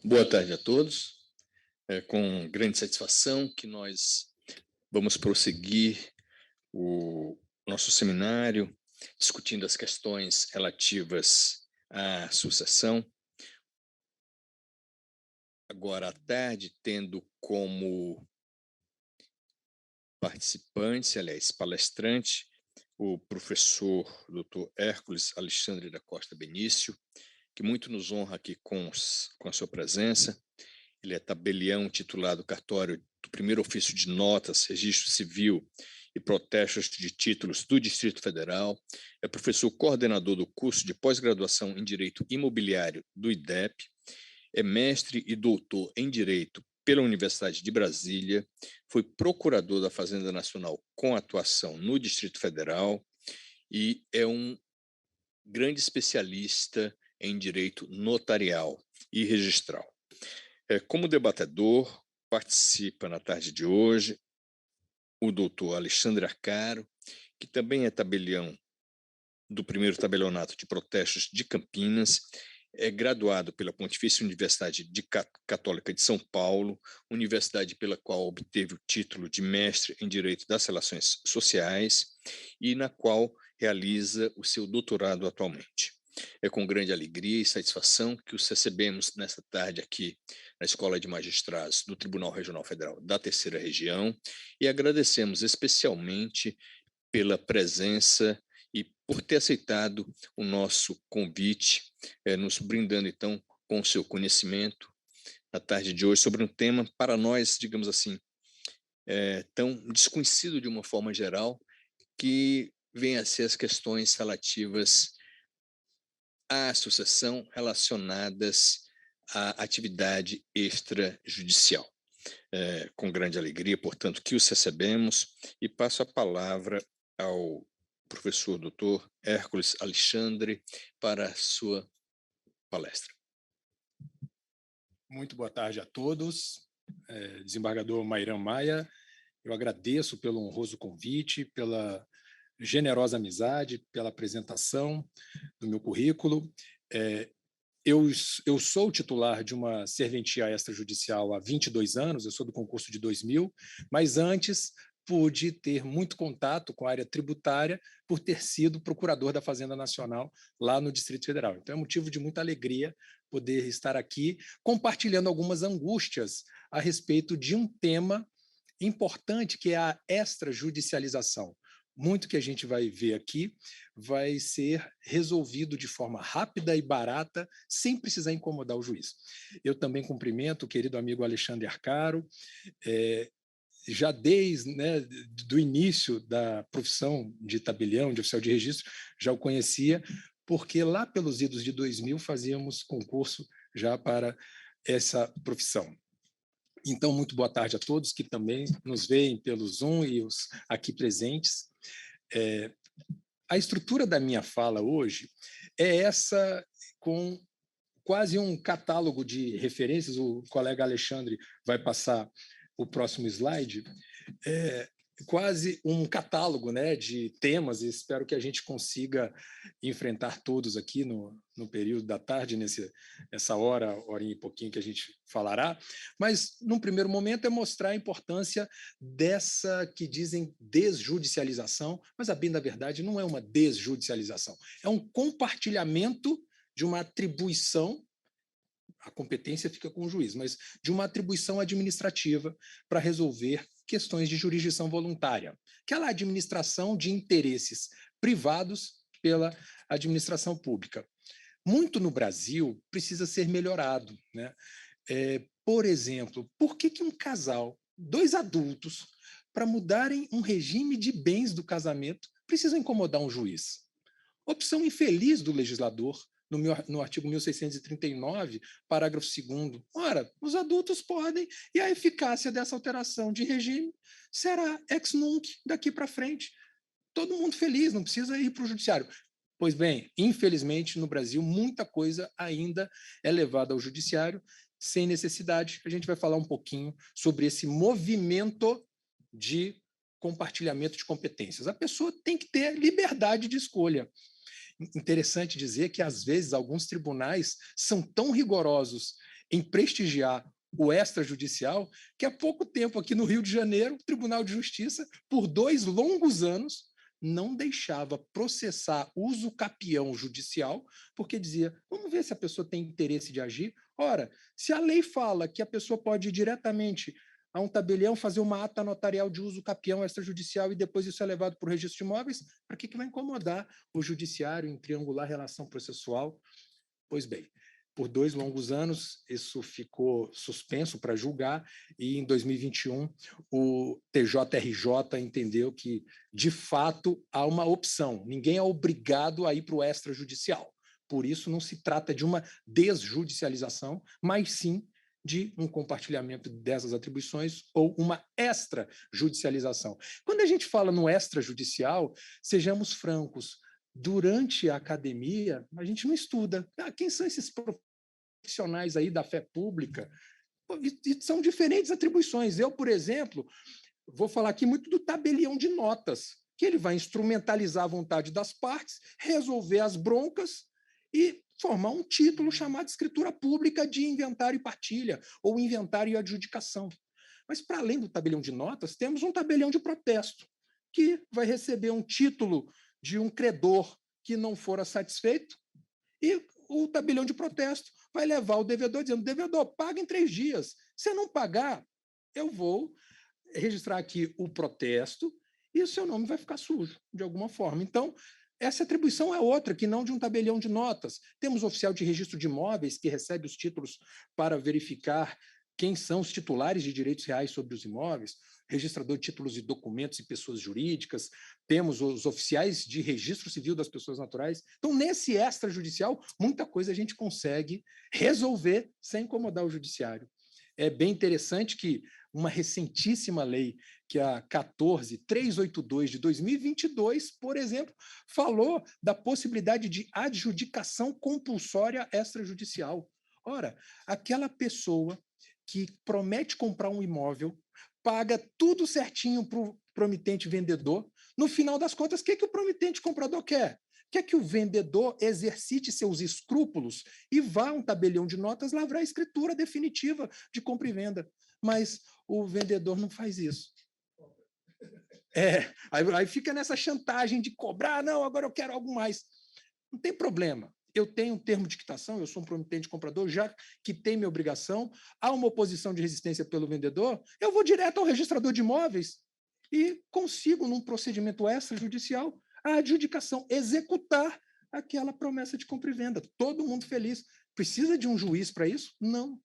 Boa tarde a todos. É com grande satisfação que nós vamos prosseguir o nosso seminário discutindo as questões relativas à sucessão. Agora à tarde, tendo como participante, aliás, palestrante, o professor Dr. Hércules Alexandre da Costa Benício, que muito nos honra aqui com a sua presença. Ele é tabelião titular do cartório do Primeiro Ofício de Notas, Registro Civil e Protestos de Títulos do Distrito Federal, é professor coordenador do curso de pós-graduação em Direito Imobiliário do IDEP, é mestre e doutor em Direito pela Universidade de Brasília, foi procurador da Fazenda Nacional com atuação no Distrito Federal e é um grande especialista em direito notarial e registral. Como debatedor, participa na tarde de hoje o doutor Alexandre Arcaro, que também é tabelião do primeiro tabelionato de protestos de Campinas, é graduado pela Pontifícia Universidade Católica de São Paulo, universidade pela qual obteve o título de mestre em Direito das Relações Sociais e na qual realiza o seu doutorado atualmente. É com grande alegria e satisfação que os recebemos nesta tarde aqui na Escola de Magistrados do Tribunal Regional Federal da Terceira Região e agradecemos especialmente pela presença e por ter aceitado o nosso convite, nos brindando então com o seu conhecimento na tarde de hoje sobre um tema para nós, digamos assim, tão desconhecido de uma forma geral, que vem a ser as questões relativas à sucessão relacionadas à atividade extrajudicial. Com grande alegria, portanto, que os recebemos e passo a palavra ao professor doutor Hércules Alexandre para a sua palestra. Muito boa tarde a todos. Desembargador Mairan Maia, eu agradeço pelo honroso convite, pela generosa amizade, pela apresentação do meu currículo. Eu sou titular de uma serventia extrajudicial há 22 anos, eu sou do concurso de 2000, mas antes pude ter muito contato com a área tributária por ter sido procurador da Fazenda Nacional lá no Distrito Federal. Então é motivo de muita alegria poder estar aqui compartilhando algumas angústias a respeito de um tema importante que é a extrajudicialização. Muito que a gente vai ver aqui vai ser resolvido de forma rápida e barata, sem precisar incomodar o juiz. Eu também cumprimento o querido amigo Alexandre Arcaro, já desde do início da profissão de tabelião, de oficial de registro, já o conhecia, porque lá pelos idos de 2000 fazíamos concurso já para essa profissão. Então, muito boa tarde a todos que também nos veem pelo Zoom e os aqui presentes. A estrutura da minha fala hoje é essa, com quase um catálogo de referências. O colega Alexandre vai passar o próximo slide. Quase um catálogo, né, de temas, e espero que a gente consiga enfrentar todos aqui no período da tarde, nessa hora e pouquinho que a gente falará. Mas, num primeiro momento, é mostrar a importância dessa que dizem desjudicialização, mas, a bem da verdade, não é uma desjudicialização, é um compartilhamento de uma atribuição. A competência fica com o juiz, mas de uma atribuição administrativa para resolver questões de jurisdição voluntária, aquela administração de interesses privados pela administração pública. Muito no Brasil precisa ser melhorado, né? Por exemplo, por que um casal, dois adultos, para mudarem um regime de bens do casamento, precisam incomodar um juiz? Opção infeliz do legislador, no artigo 1639, parágrafo 2º. Ora, os adultos podem, e a eficácia dessa alteração de regime será ex nunc daqui para frente. Todo mundo feliz, não precisa ir para o judiciário. Pois bem, infelizmente, no Brasil, muita coisa ainda é levada ao judiciário sem necessidade. A gente vai falar um pouquinho sobre esse movimento de compartilhamento de competências. A pessoa tem que ter liberdade de escolha. Interessante dizer que, às vezes, alguns tribunais são tão rigorosos em prestigiar o extrajudicial, que há pouco tempo aqui no Rio de Janeiro, o Tribunal de Justiça, por 2 longos anos, não deixava processar uso capião judicial, porque dizia, vamos ver se a pessoa tem interesse de agir. Ora, se a lei fala que a pessoa pode ir diretamente a um tabelião fazer uma ata notarial de uso capião extrajudicial e depois isso é levado para o registro de imóveis, para que vai incomodar o judiciário em triangular relação processual? Pois bem, por 2 longos anos, isso ficou suspenso para julgar, e em 2021 o TJRJ entendeu que, de fato, há uma opção. Ninguém é obrigado a ir para o extrajudicial. Por isso, não se trata de uma desjudicialização, mas sim de um compartilhamento dessas atribuições ou uma extrajudicialização. Quando a gente fala no extrajudicial, sejamos francos, durante a academia, a gente não estuda. Quem são esses profissionais aí da fé pública? E são diferentes atribuições. Eu, por exemplo, vou falar aqui muito do tabelião de notas, que ele vai instrumentalizar a vontade das partes, resolver as broncas e formar um título chamado escritura pública de inventário e partilha, ou inventário e adjudicação. Mas, para além do tabelião de notas, temos um tabelião de protesto, que vai receber um título de um credor que não fora satisfeito, e o tabelião de protesto vai levar o devedor dizendo, devedor, paga em 3 dias. Se não pagar, eu vou registrar aqui o protesto e o seu nome vai ficar sujo, de alguma forma. Então, essa atribuição é outra, que não de um tabelião de notas. Temos oficial de registro de imóveis que recebe os títulos para verificar quem são os titulares de direitos reais sobre os imóveis, registrador de títulos e documentos e pessoas jurídicas, temos os oficiais de registro civil das pessoas naturais. Então, nesse extrajudicial, muita coisa a gente consegue resolver sem incomodar o judiciário. É bem interessante que uma recentíssima lei, que é a 14.382 de 2022, por exemplo, falou da possibilidade de adjudicação compulsória extrajudicial. Ora, aquela pessoa que promete comprar um imóvel, paga tudo certinho para o promitente vendedor, no final das contas, o que o promitente comprador quer? Quer que o vendedor exercite seus escrúpulos e vá a um tabelião de notas lavrar a escritura definitiva de compra e venda. Mas o vendedor não faz isso. Aí fica nessa chantagem de cobrar, não, agora eu quero algo mais. Não tem problema. Eu tenho um termo de quitação, eu sou um promitente comprador, já quitei minha obrigação, há uma oposição de resistência pelo vendedor, eu vou direto ao registrador de imóveis e consigo, num procedimento extrajudicial, a adjudicação, executar aquela promessa de compra e venda. Todo mundo feliz. Precisa de um juiz para isso? Não.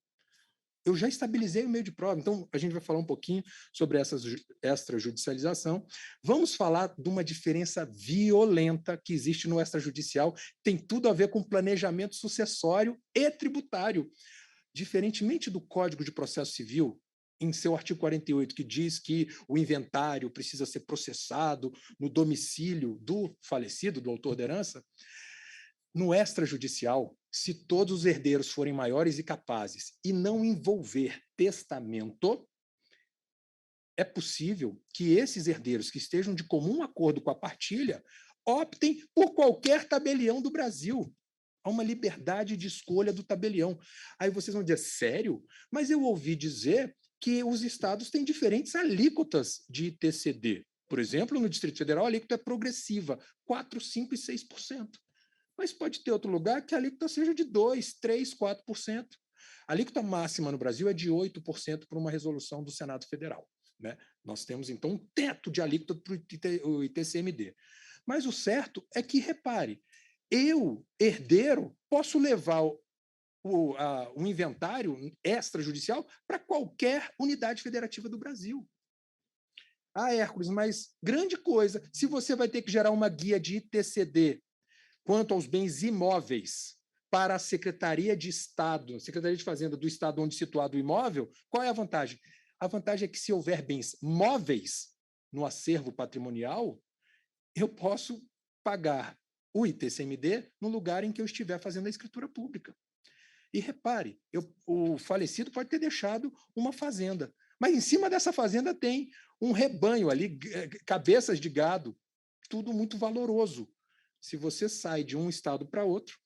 Eu já estabilizei o meio de prova. Então, a gente vai falar um pouquinho sobre essa extrajudicialização. Vamos falar de uma diferença violenta que existe no extrajudicial, tem tudo a ver com planejamento sucessório e tributário. Diferentemente do Código de Processo Civil, em seu artigo 48, que diz que o inventário precisa ser processado no domicílio do falecido, do autor da herança, no extrajudicial, se todos os herdeiros forem maiores e capazes e não envolver testamento, é possível que esses herdeiros que estejam de comum acordo com a partilha optem por qualquer tabelião do Brasil. Há uma liberdade de escolha do tabelião. Aí vocês vão dizer, sério? Mas eu ouvi dizer que os estados têm diferentes alíquotas de ITCD. Por exemplo, no Distrito Federal, a alíquota é progressiva, 4%, 5% e 6%. Mas pode ter outro lugar que a alíquota seja de 2%, 3%, 4%. A alíquota máxima no Brasil é de 8% por uma resolução do Senado Federal. Né? Nós temos, então, um teto de alíquota para o ITCMD. Mas o certo é que, repare, eu, herdeiro, posso levar um inventário extrajudicial para qualquer unidade federativa do Brasil. Hércules, mas grande coisa, se você vai ter que gerar uma guia de ITCD quanto aos bens imóveis para a Secretaria de Estado, Secretaria de Fazenda do Estado onde situado o imóvel, qual é a vantagem? A vantagem é que, se houver bens móveis no acervo patrimonial, eu posso pagar o ITCMD no lugar em que eu estiver fazendo a escritura pública. E repare, o falecido pode ter deixado uma fazenda, mas em cima dessa fazenda tem um rebanho ali, cabeças de gado, tudo muito valoroso. Se você sai de um estado para outro,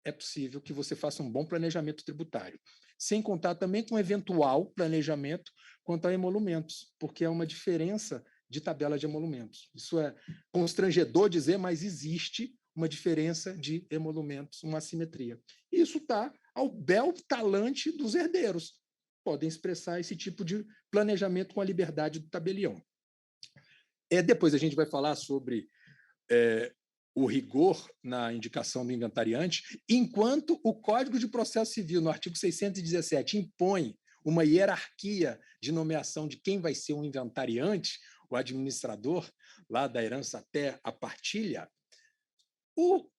é possível que você faça um bom planejamento tributário. sem contar também com eventual planejamento quanto a emolumentos, porque é uma diferença de tabela de emolumentos. Isso é constrangedor dizer, mas existe uma diferença de emolumentos, uma assimetria. Isso está ao bel talante dos herdeiros. Podem expressar esse tipo de planejamento com a liberdade do tabelião. Depois a gente vai falar sobre o rigor na indicação do inventariante, enquanto o Código de Processo Civil, no artigo 617, impõe uma hierarquia de nomeação de quem vai ser o inventariante, o administrador, lá da herança até a partilha,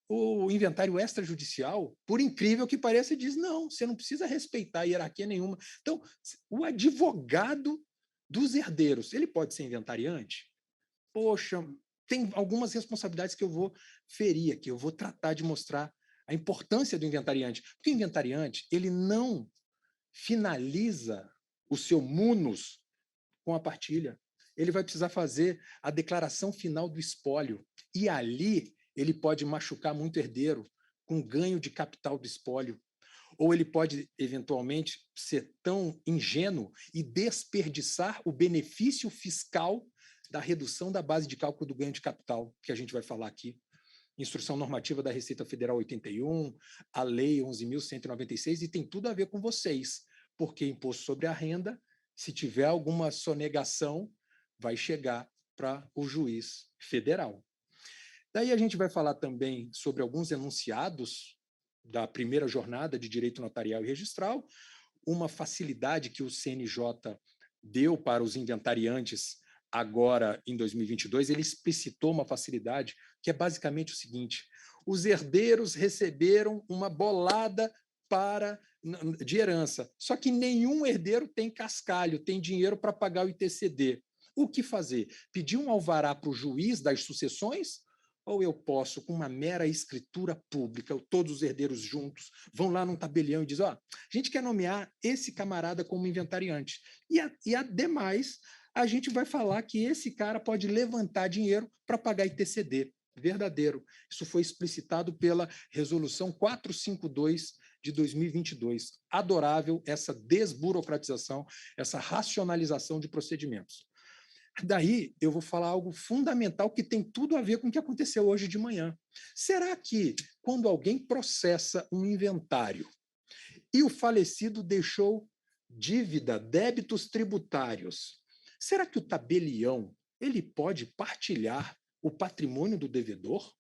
o inventário extrajudicial, por incrível que pareça, diz não, você não precisa respeitar hierarquia nenhuma. Então, o advogado dos herdeiros, ele pode ser inventariante? Poxa, tem algumas responsabilidades que eu vou ferir aqui, eu vou tratar de mostrar a importância do inventariante. Porque o inventariante, ele não finaliza o seu munus com a partilha. Ele vai precisar fazer a declaração final do espólio. E ali ele pode machucar muito herdeiro com ganho de capital do espólio. Ou ele pode, eventualmente, ser tão ingênuo e desperdiçar o benefício fiscal da redução da base de cálculo do ganho de capital, que a gente vai falar aqui. Instrução normativa da Receita Federal 81, a Lei 11.196, e tem tudo a ver com vocês, porque imposto sobre a renda, se tiver alguma sonegação, vai chegar para o juiz federal. Daí a gente vai falar também sobre alguns enunciados da primeira jornada de direito notarial e registral, uma facilidade que o CNJ deu para os inventariantes agora em 2022, ele explicitou uma facilidade que é basicamente o seguinte: os herdeiros receberam uma bolada de herança, só que nenhum herdeiro tem cascalho, tem dinheiro para pagar o ITCD. O que fazer? Pedir um alvará para o juiz das sucessões? Ou eu posso, com uma mera escritura pública, todos os herdeiros juntos, vão lá num tabelião e dizem: a gente quer nomear esse camarada como inventariante. E ademais, a gente vai falar que esse cara pode levantar dinheiro para pagar ITCD. Verdadeiro. Isso foi explicitado pela Resolução 452 de 2022. Adorável essa desburocratização, essa racionalização de procedimentos. Daí eu vou falar algo fundamental que tem tudo a ver com o que aconteceu hoje de manhã. Será que, quando alguém processa um inventário e o falecido deixou dívida, débitos tributários, será que o tabelião ele pode partilhar o patrimônio do devedor?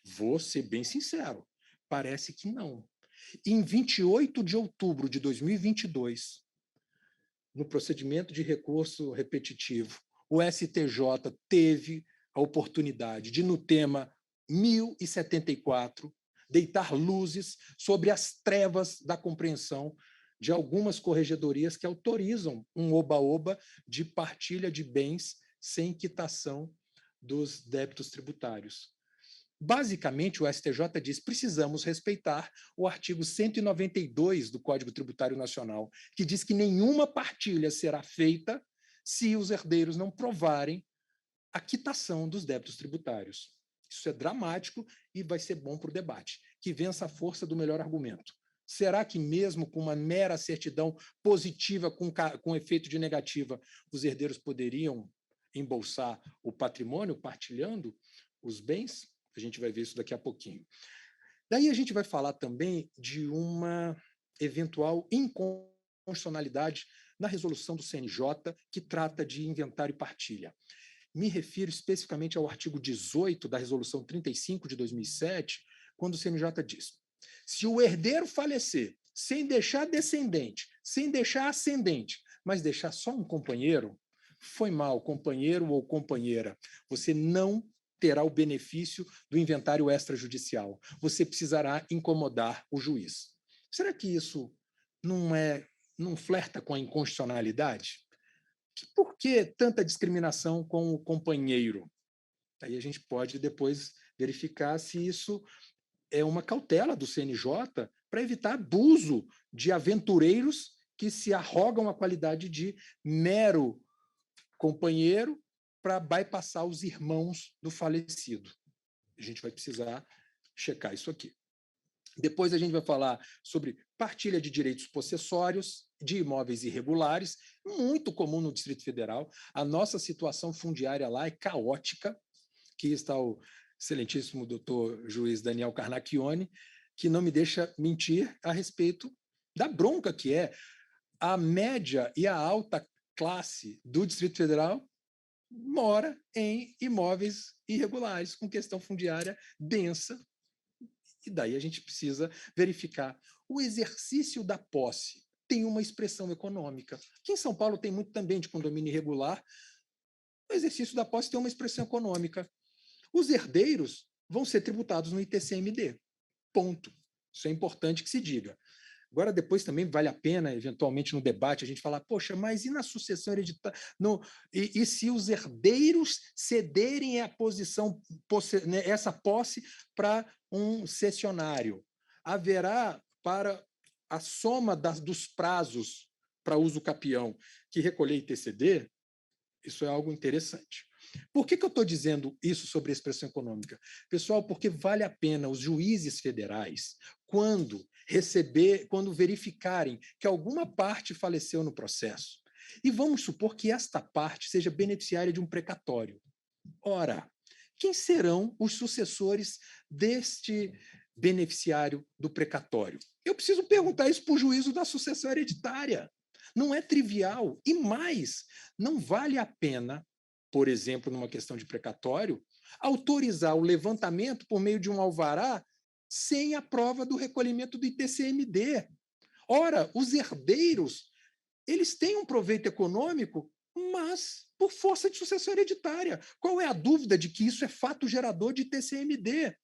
Vou ser bem sincero, parece que não. Em 28 de outubro de 2022, no procedimento de recurso repetitivo, o STJ teve a oportunidade de, no tema 1074, deitar luzes sobre as trevas da compreensão de algumas corregedorias que autorizam um oba-oba de partilha de bens sem quitação dos débitos tributários. Basicamente, o STJ diz: precisamos respeitar o artigo 192 do Código Tributário Nacional, que diz que nenhuma partilha será feita se os herdeiros não provarem a quitação dos débitos tributários. Isso é dramático e vai ser bom para o debate. Que vença a força do melhor argumento. Será que mesmo com uma mera certidão positiva com efeito de negativa, os herdeiros poderiam embolsar o patrimônio partilhando os bens? A gente vai ver isso daqui a pouquinho. Daí a gente vai falar também de uma eventual inconstitucionalidade na resolução do CNJ que trata de inventário e partilha. Me refiro especificamente ao artigo 18 da resolução 35 de 2007, quando o CNJ diz: se o herdeiro falecer sem deixar descendente, sem deixar ascendente, mas deixar só um companheiro, foi mal, companheiro ou companheira, você não terá o benefício do inventário extrajudicial. Você precisará incomodar o juiz. Será que isso não flerta com a inconstitucionalidade? Por que tanta discriminação com o companheiro? Aí a gente pode depois verificar se isso é uma cautela do CNJ para evitar abuso de aventureiros que se arrogam a qualidade de mero companheiro para bypassar os irmãos do falecido. A gente vai precisar checar isso aqui. Depois a gente vai falar sobre partilha de direitos possessórios de imóveis irregulares, muito comum no Distrito Federal. A nossa situação fundiária lá é caótica. Aqui está o excelentíssimo doutor juiz Daniel Carnacchione, que não me deixa mentir a respeito da bronca que é a média e a alta classe do Distrito Federal mora em imóveis irregulares, com questão fundiária densa, e daí a gente precisa verificar. O exercício da posse tem uma expressão econômica. Aqui em São Paulo tem muito também de condomínio irregular. O exercício da posse tem uma expressão econômica. Os herdeiros vão ser tributados no ITCMD. Ponto. Isso é importante que se diga. Agora, depois também vale a pena, eventualmente, no debate, a gente falar, poxa, mas e na sucessão hereditária? E se os herdeiros cederem a posição, essa posse para um cessionário? Haverá, para a soma dos prazos para uso capião que recolher ITCD, isso é algo interessante. Por que eu estou dizendo isso sobre a expressão econômica? Pessoal, porque vale a pena os juízes federais, quando verificarem que alguma parte faleceu no processo, e vamos supor que esta parte seja beneficiária de um precatório. Ora, quem serão os sucessores deste beneficiário do precatório? Eu preciso perguntar isso para o juízo da sucessão hereditária. Não é trivial. E mais, não vale a pena, por exemplo, numa questão de precatório, autorizar o levantamento por meio de um alvará sem a prova do recolhimento do ITCMD. Ora, os herdeiros, eles têm um proveito econômico, mas por força de sucessão hereditária. Qual é a dúvida de que isso é fato gerador de ITCMD?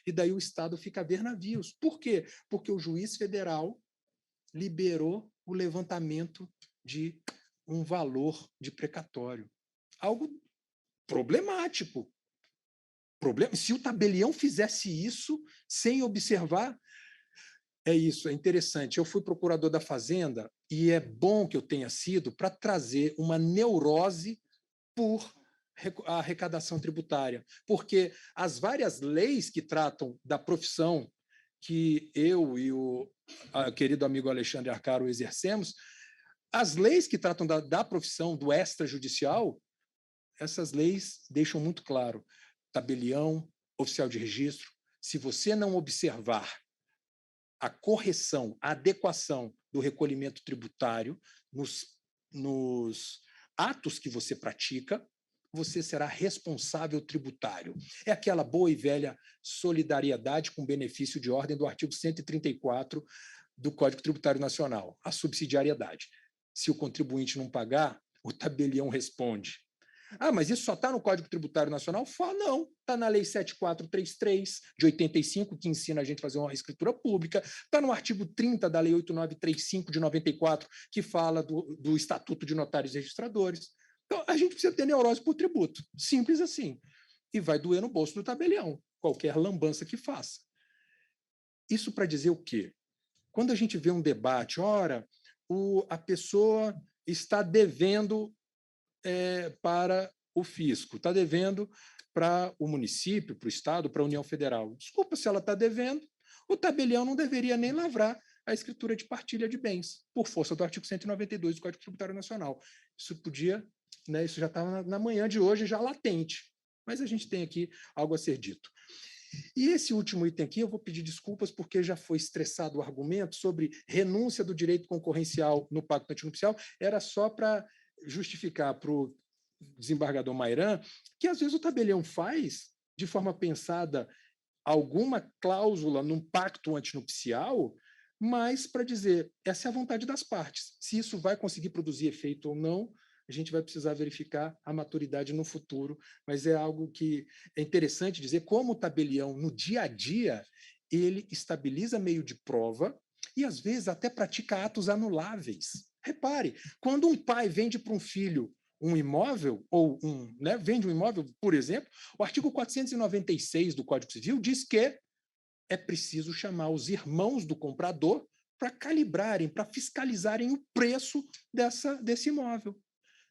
E daí o Estado fica a ver navios. Por quê? Porque o juiz federal liberou o levantamento de um valor de precatório. Algo problemático. Se o tabelião fizesse isso sem observar, é isso, é interessante. Eu fui procurador da Fazenda e é bom que eu tenha sido para trazer uma neurose por a arrecadação tributária, porque as várias leis que tratam da profissão que eu e o querido amigo Alexandre Arcaro exercemos, as leis que tratam da profissão do extrajudicial, essas leis deixam muito claro, tabelião, oficial de registro, se você não observar a correção, a adequação do recolhimento tributário nos atos que você pratica, você será responsável tributário. É aquela boa e velha solidariedade com benefício de ordem do artigo 134 do Código Tributário Nacional, a subsidiariedade. Se o contribuinte não pagar, o tabelião responde. Ah, mas isso só está no Código Tributário Nacional? Fala, não. Está na Lei 7433, de 85, que ensina a gente a fazer uma escritura pública. Está no artigo 30 da Lei 8935, de 94, que fala do Estatuto de Notários e Registradores. Então, a gente precisa ter neurose por tributo. Simples assim. E vai doer no bolso do tabelião, qualquer lambança que faça. Isso para dizer o quê? Quando a gente vê um debate, ora, a pessoa está devendo para o fisco, está devendo para o município, para o Estado, para a União Federal. Desculpa, se ela está devendo, o tabelião não deveria nem lavrar a escritura de partilha de bens, por força do artigo 192 do Código Tributário Nacional. Isso podia, isso já estava na manhã de hoje, já latente. Mas a gente tem aqui algo a ser dito. E esse último item aqui, eu vou pedir desculpas porque já foi estressado o argumento sobre renúncia do direito concorrencial no pacto antinupcial, era só para justificar para o desembargador Mairan que às vezes o tabelião faz, de forma pensada, alguma cláusula num pacto antinupcial, mas para dizer, essa é a vontade das partes. Se isso vai conseguir produzir efeito ou não, a gente vai precisar verificar a maturidade no futuro, mas é algo que é interessante dizer como o tabelião, no dia a dia, ele estabiliza meio de prova e, às vezes, até pratica atos anuláveis. Repare, quando um pai vende para um filho um imóvel, ou vende um imóvel, por exemplo, o artigo 496 do Código Civil diz que é preciso chamar os irmãos do comprador para calibrarem, para fiscalizarem o preço desse imóvel.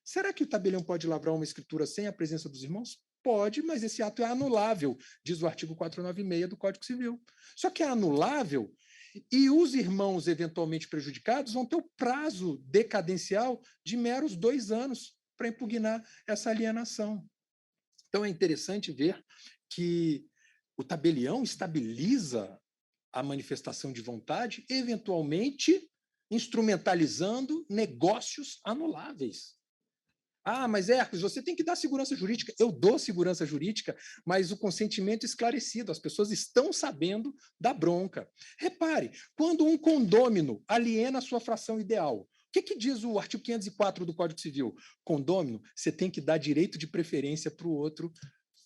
Será que o tabelião pode lavrar uma escritura sem a presença dos irmãos? Pode, mas esse ato é anulável, diz o artigo 496 do Código Civil. Só que é anulável E os irmãos eventualmente prejudicados vão ter o prazo decadencial de meros 2 anos para impugnar essa alienação. Então, é interessante ver que o tabelião estabiliza a manifestação de vontade, eventualmente instrumentalizando negócios anuláveis. Ah, mas Hércules, você tem que dar segurança jurídica. Eu dou segurança jurídica, mas o consentimento esclarecido, as pessoas estão sabendo da bronca. Repare, quando um condômino aliena a sua fração ideal, o que diz o artigo 504 do Código Civil? Condômino, você tem que dar direito de preferência para o outro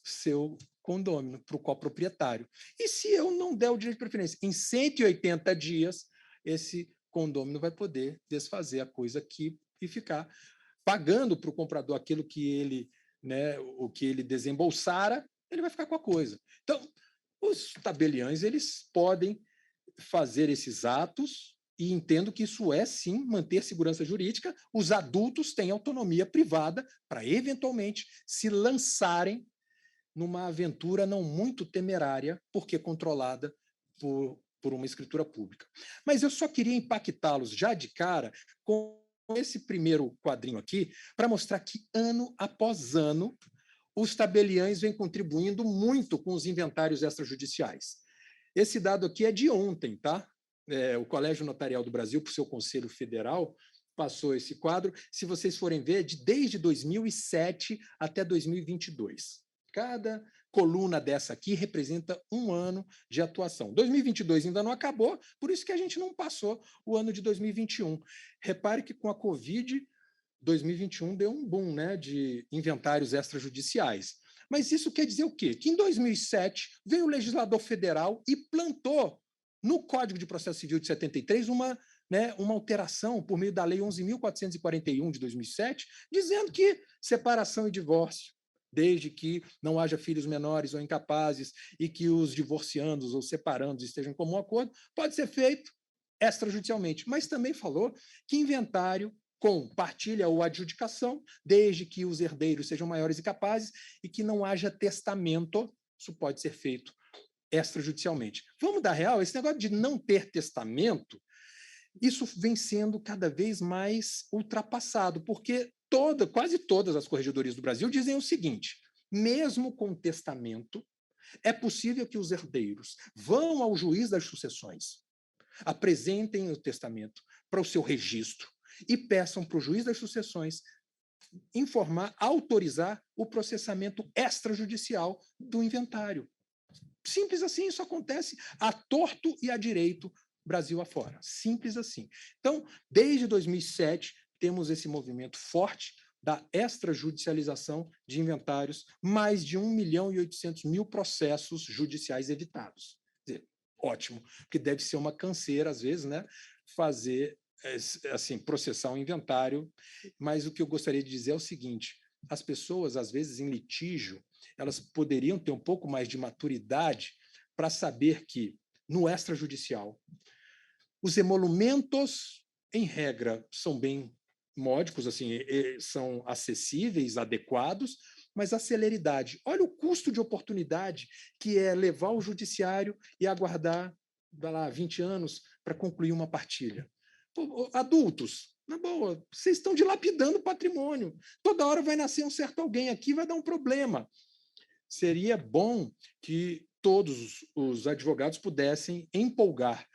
seu condômino, para o coproprietário. E se eu não der o direito de preferência? Em 180 dias, esse condômino vai poder desfazer a coisa aqui e ficar pagando para o comprador aquilo que ele, né, o que ele desembolsara, ele vai ficar com a coisa. Então, os tabeliães eles podem fazer esses atos e entendo que isso é, sim, manter segurança jurídica. Os adultos têm autonomia privada para, eventualmente, se lançarem numa aventura não muito temerária, porque controlada por uma escritura pública. Mas eu só queria impactá-los já de cara com esse primeiro quadrinho aqui, para mostrar que, ano após ano, os tabeliães vêm contribuindo muito com os inventários extrajudiciais. Esse dado aqui é de ontem, tá? O Colégio Notarial do Brasil, por seu Conselho Federal, passou esse quadro. Se vocês forem ver, desde 2007 até 2022. Cada coluna dessa aqui representa um ano de atuação. 2022 ainda não acabou, por isso que a gente não passou o ano de 2021. Repare que com a Covid, 2021 deu um boom, né, de inventários extrajudiciais. Mas isso quer dizer o quê? Que em 2007 veio o legislador federal e plantou no Código de Processo Civil de 73 uma alteração por meio da Lei 11.441 de 2007, dizendo que separação e divórcio, desde que não haja filhos menores ou incapazes e que os divorciandos ou separandos estejam em comum acordo, pode ser feito extrajudicialmente. Mas também falou que inventário com partilha ou adjudicação, desde que os herdeiros sejam maiores e capazes e que não haja testamento, isso pode ser feito extrajudicialmente. Vamos dar real, esse negócio de não ter testamento, isso vem sendo cada vez mais ultrapassado, porque quase todas as corregedorias do Brasil dizem o seguinte: mesmo com testamento, é possível que os herdeiros vão ao juiz das sucessões, apresentem o testamento para o seu registro e peçam para o juiz das sucessões autorizar o processamento extrajudicial do inventário. Simples assim, isso acontece a torto e a direito, Brasil afora. Simples assim. Então, desde 2007, temos esse movimento forte da extrajudicialização de inventários, mais de 1.800.000 processos judiciais evitados. Quer dizer, ótimo, porque deve ser uma canseira, às vezes, né, fazer, assim, processar um inventário, mas o que eu gostaria de dizer é o seguinte: as pessoas, às vezes, em litígio, elas poderiam ter um pouco mais de maturidade para saber que, no extrajudicial, os emolumentos, em regra, são bem módicos, assim, são acessíveis, adequados, mas a celeridade. Olha o custo de oportunidade que é levar o judiciário e aguardar, vai lá, 20 anos para concluir uma partilha. Pô, adultos, na boa, vocês estão dilapidando o patrimônio. Toda hora vai nascer um certo alguém aqui e vai dar um problema. Seria bom que todos os advogados pudessem empolgar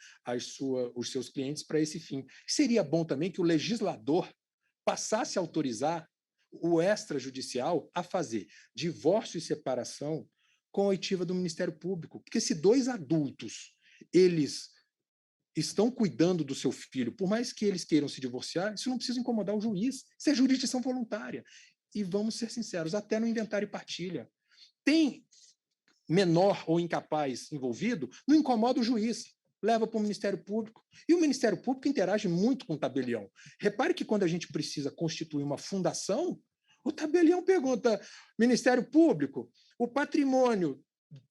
os seus clientes para esse fim. Seria bom também que o legislador passasse a autorizar o extrajudicial a fazer divórcio e separação com a oitiva do Ministério Público. Porque se 2 adultos eles estão cuidando do seu filho, por mais que eles queiram se divorciar, isso não precisa incomodar o juiz. Isso é jurisdição voluntária. E vamos ser sinceros, até no inventário e partilha. Tem menor ou incapaz envolvido, não incomoda o juiz, leva para o Ministério Público. E o Ministério Público interage muito com o tabelião. Repare que quando a gente precisa constituir uma fundação, o tabelião pergunta: Ministério Público, o patrimônio,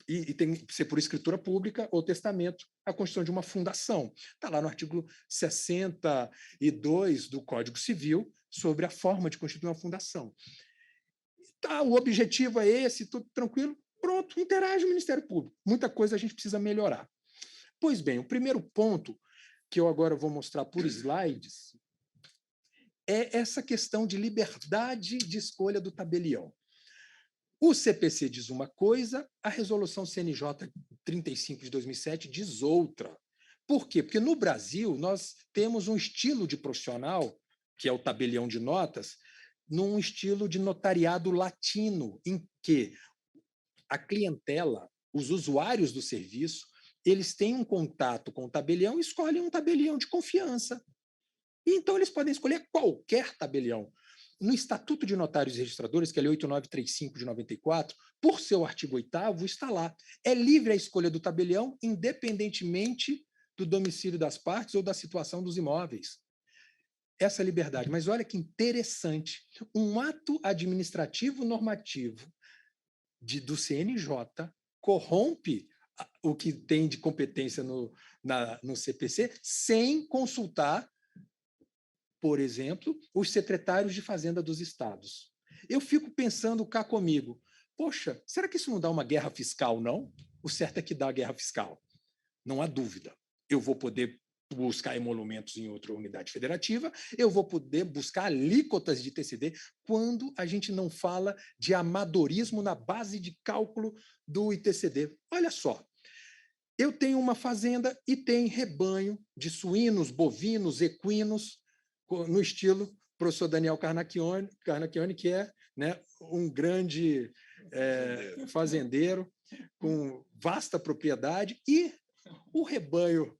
e tem que ser por escritura pública ou testamento, a constituição de uma fundação. Está lá no artigo 62 do Código Civil, sobre a forma de constituir uma fundação. Tá, o objetivo é esse, tudo tranquilo, pronto, interage o Ministério Público. Muita coisa a gente precisa melhorar. Pois bem, o primeiro ponto, que eu agora vou mostrar por slides, é essa questão de liberdade de escolha do tabelião. O CPC diz uma coisa, a resolução CNJ 35 de 2007 diz outra. Por quê? Porque no Brasil nós temos um estilo de profissional, que é o tabelião de notas, num estilo de notariado latino, em que a clientela, os usuários do serviço, eles têm um contato com o tabelião e escolhem um tabelião de confiança. E então eles podem escolher qualquer tabelião. No Estatuto de Notários e Registradores, que é a Lei 8935 de 94, por seu artigo 8º, está lá. É livre a escolha do tabelião, independentemente do domicílio das partes ou da situação dos imóveis. Essa liberdade. Mas olha que interessante. Um ato administrativo normativo do CNJ corrompe o que tem de competência no CPC sem consultar, por exemplo, os secretários de Fazenda dos estados. Eu fico pensando cá comigo, poxa, será que isso não dá uma guerra fiscal, não? O certo é que dá guerra fiscal, não há dúvida. Eu vou poder buscar emolumentos em outra unidade federativa, eu vou poder buscar alíquotas de TCD quando a gente não fala de amadorismo na base de cálculo do ITCD. Olha só, eu tenho uma fazenda e tem rebanho de suínos, bovinos, equinos, no estilo professor Daniel Carnacchione, que é, né, um grande fazendeiro com vasta propriedade, e o rebanho,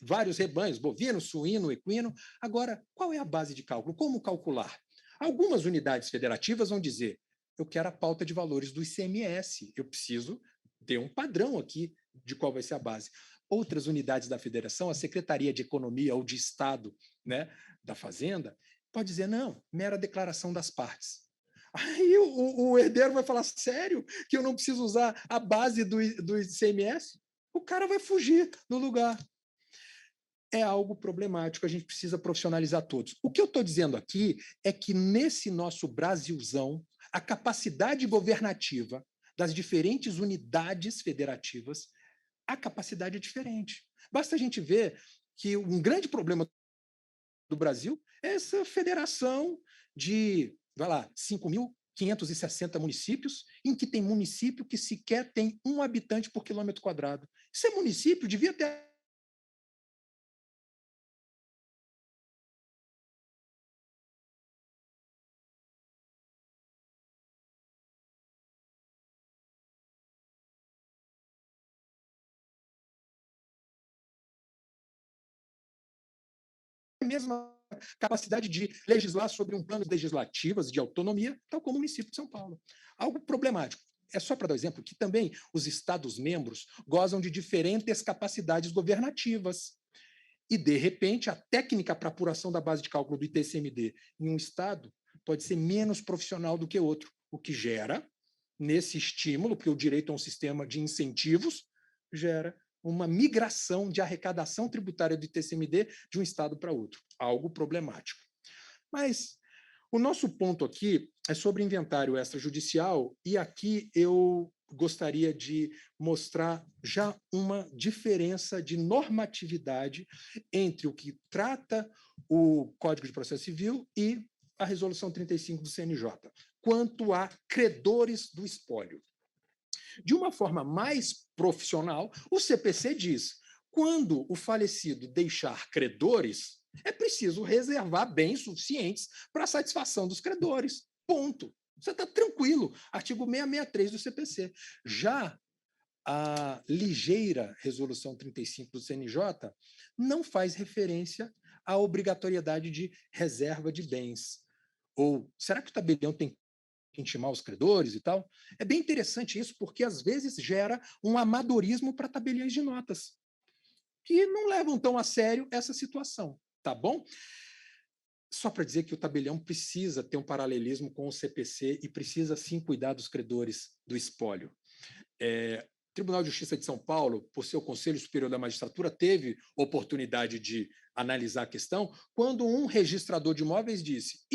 vários rebanhos, bovino, suíno, equino. Agora, qual é a base de cálculo? Como calcular? Algumas unidades federativas vão dizer, eu quero a pauta de valores do ICMS, eu preciso ter um padrão aqui de qual vai ser a base. Outras unidades da federação, a Secretaria de Economia ou de Estado, né, da Fazenda, pode dizer, não, mera declaração das partes. Aí o herdeiro vai falar, sério, que eu não preciso usar a base do ICMS? O cara vai fugir do lugar. É algo problemático, a gente precisa profissionalizar todos. O que eu estou dizendo aqui é que nesse nosso Brasilzão, a capacidade governativa das diferentes unidades federativas, a capacidade é diferente. Basta a gente ver que um grande problema do Brasil é essa federação de, vai lá, 5.560 municípios, em que tem município que sequer tem um habitante por quilômetro quadrado. Esse município devia ter a mesma capacidade de legislar sobre um plano legislativas de autonomia, tal como o município de São Paulo. Algo problemático. É só para dar um exemplo que também os Estados-membros gozam de diferentes capacidades governativas. E, de repente, a técnica para apuração da base de cálculo do ITCMD em um Estado pode ser menos profissional do que outro, o que gera, nesse estímulo, porque o direito é um sistema de incentivos, gera uma migração de arrecadação tributária do ITCMD de um Estado para outro, algo problemático. Mas o nosso ponto aqui é sobre inventário extrajudicial, e aqui eu gostaria de mostrar já uma diferença de normatividade entre o que trata o Código de Processo Civil e a Resolução 35 do CNJ, quanto a credores do espólio. De uma forma mais profissional, o CPC diz: quando o falecido deixar credores, é preciso reservar bens suficientes para a satisfação dos credores. Ponto. Você está tranquilo. Artigo 663 do CPC. Já a ligeira Resolução 35 do CNJ não faz referência à obrigatoriedade de reserva de bens. Ou será que o tabelião tem que intimar os credores e tal? É bem interessante isso, porque às vezes gera um amadorismo para tabeliões de notas, que não levam tão a sério essa situação, tá bom? Só para dizer que o tabelião precisa ter um paralelismo com o CPC e precisa sim cuidar dos credores do espólio. O Tribunal de Justiça de São Paulo, por seu Conselho Superior da Magistratura, teve oportunidade de analisar a questão quando um registrador de imóveis disse: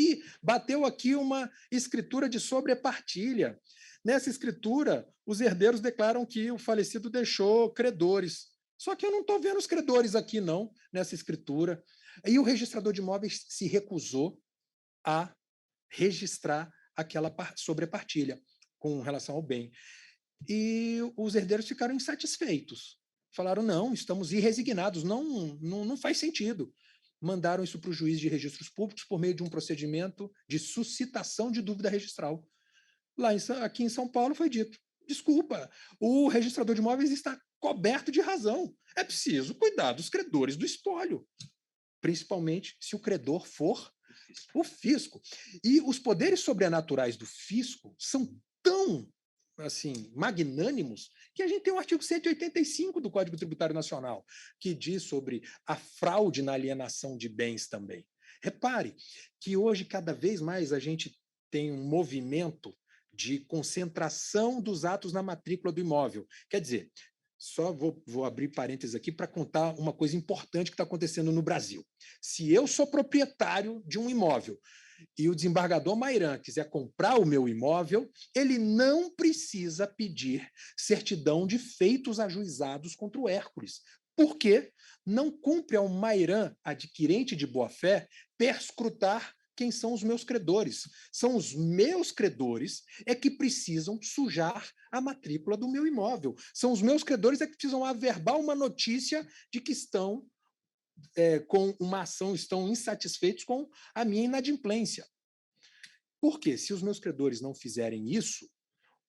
bateu aqui uma escritura de sobrepartilha. Nessa escritura, os herdeiros declaram que o falecido deixou credores. Só que eu não estou vendo os credores aqui, não, nessa escritura. E o registrador de imóveis se recusou a registrar aquela sobrepartilha com relação ao bem. E os herdeiros ficaram insatisfeitos. Falaram, não, estamos irresignados, não faz sentido. Mandaram isso para o juiz de registros públicos por meio de um procedimento de suscitação de dúvida registral. Aqui em São Paulo foi dito, desculpa, o registrador de imóveis está coberto de razão. É preciso cuidar dos credores do espólio, principalmente se o credor for o fisco. E os poderes sobrenaturais do fisco são tão assim magnânimos que a gente tem o artigo 185 do Código Tributário Nacional, que diz sobre a fraude na alienação de bens também. Repare que hoje, cada vez mais, a gente tem um movimento de concentração dos atos na matrícula do imóvel. Quer dizer, só vou abrir parênteses aqui para contar uma coisa importante que está acontecendo no Brasil. Se eu sou proprietário de um imóvel e o desembargador Mairan quiser comprar o meu imóvel, ele não precisa pedir certidão de feitos ajuizados contra o Hércules. Por quê? Não cumpre ao Mairan, adquirente de boa-fé, perscrutar quem são os meus credores. São os meus credores é que precisam sujar a matrícula do meu imóvel. São os meus credores é que precisam averbar uma notícia de que estão com uma ação, estão insatisfeitos com a minha inadimplência. Por quê? Se os meus credores não fizerem isso,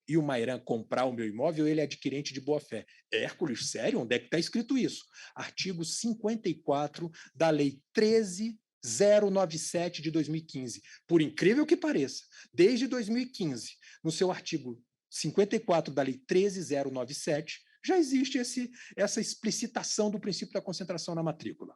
e o Mairan comprar o meu imóvel, ele é adquirente de boa-fé. Hércules, sério? Onde é que está escrito isso? Artigo 54 da Lei 13.097 de 2015. Por incrível que pareça, desde 2015, no seu artigo 54 da Lei 13.097, já existe essa explicitação do princípio da concentração na matrícula.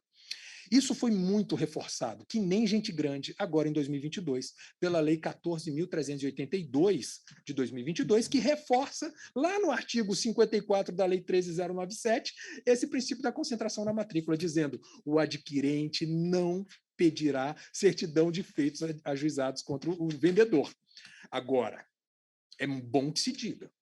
Isso foi muito reforçado, que nem gente grande, agora em 2022, pela Lei 14.382 de 2022, que reforça, lá no artigo 54 da Lei 13.097, esse princípio da concentração na matrícula, dizendo o adquirente não pedirá certidão de feitos ajuizados contra o vendedor. Agora, é bom que se diga,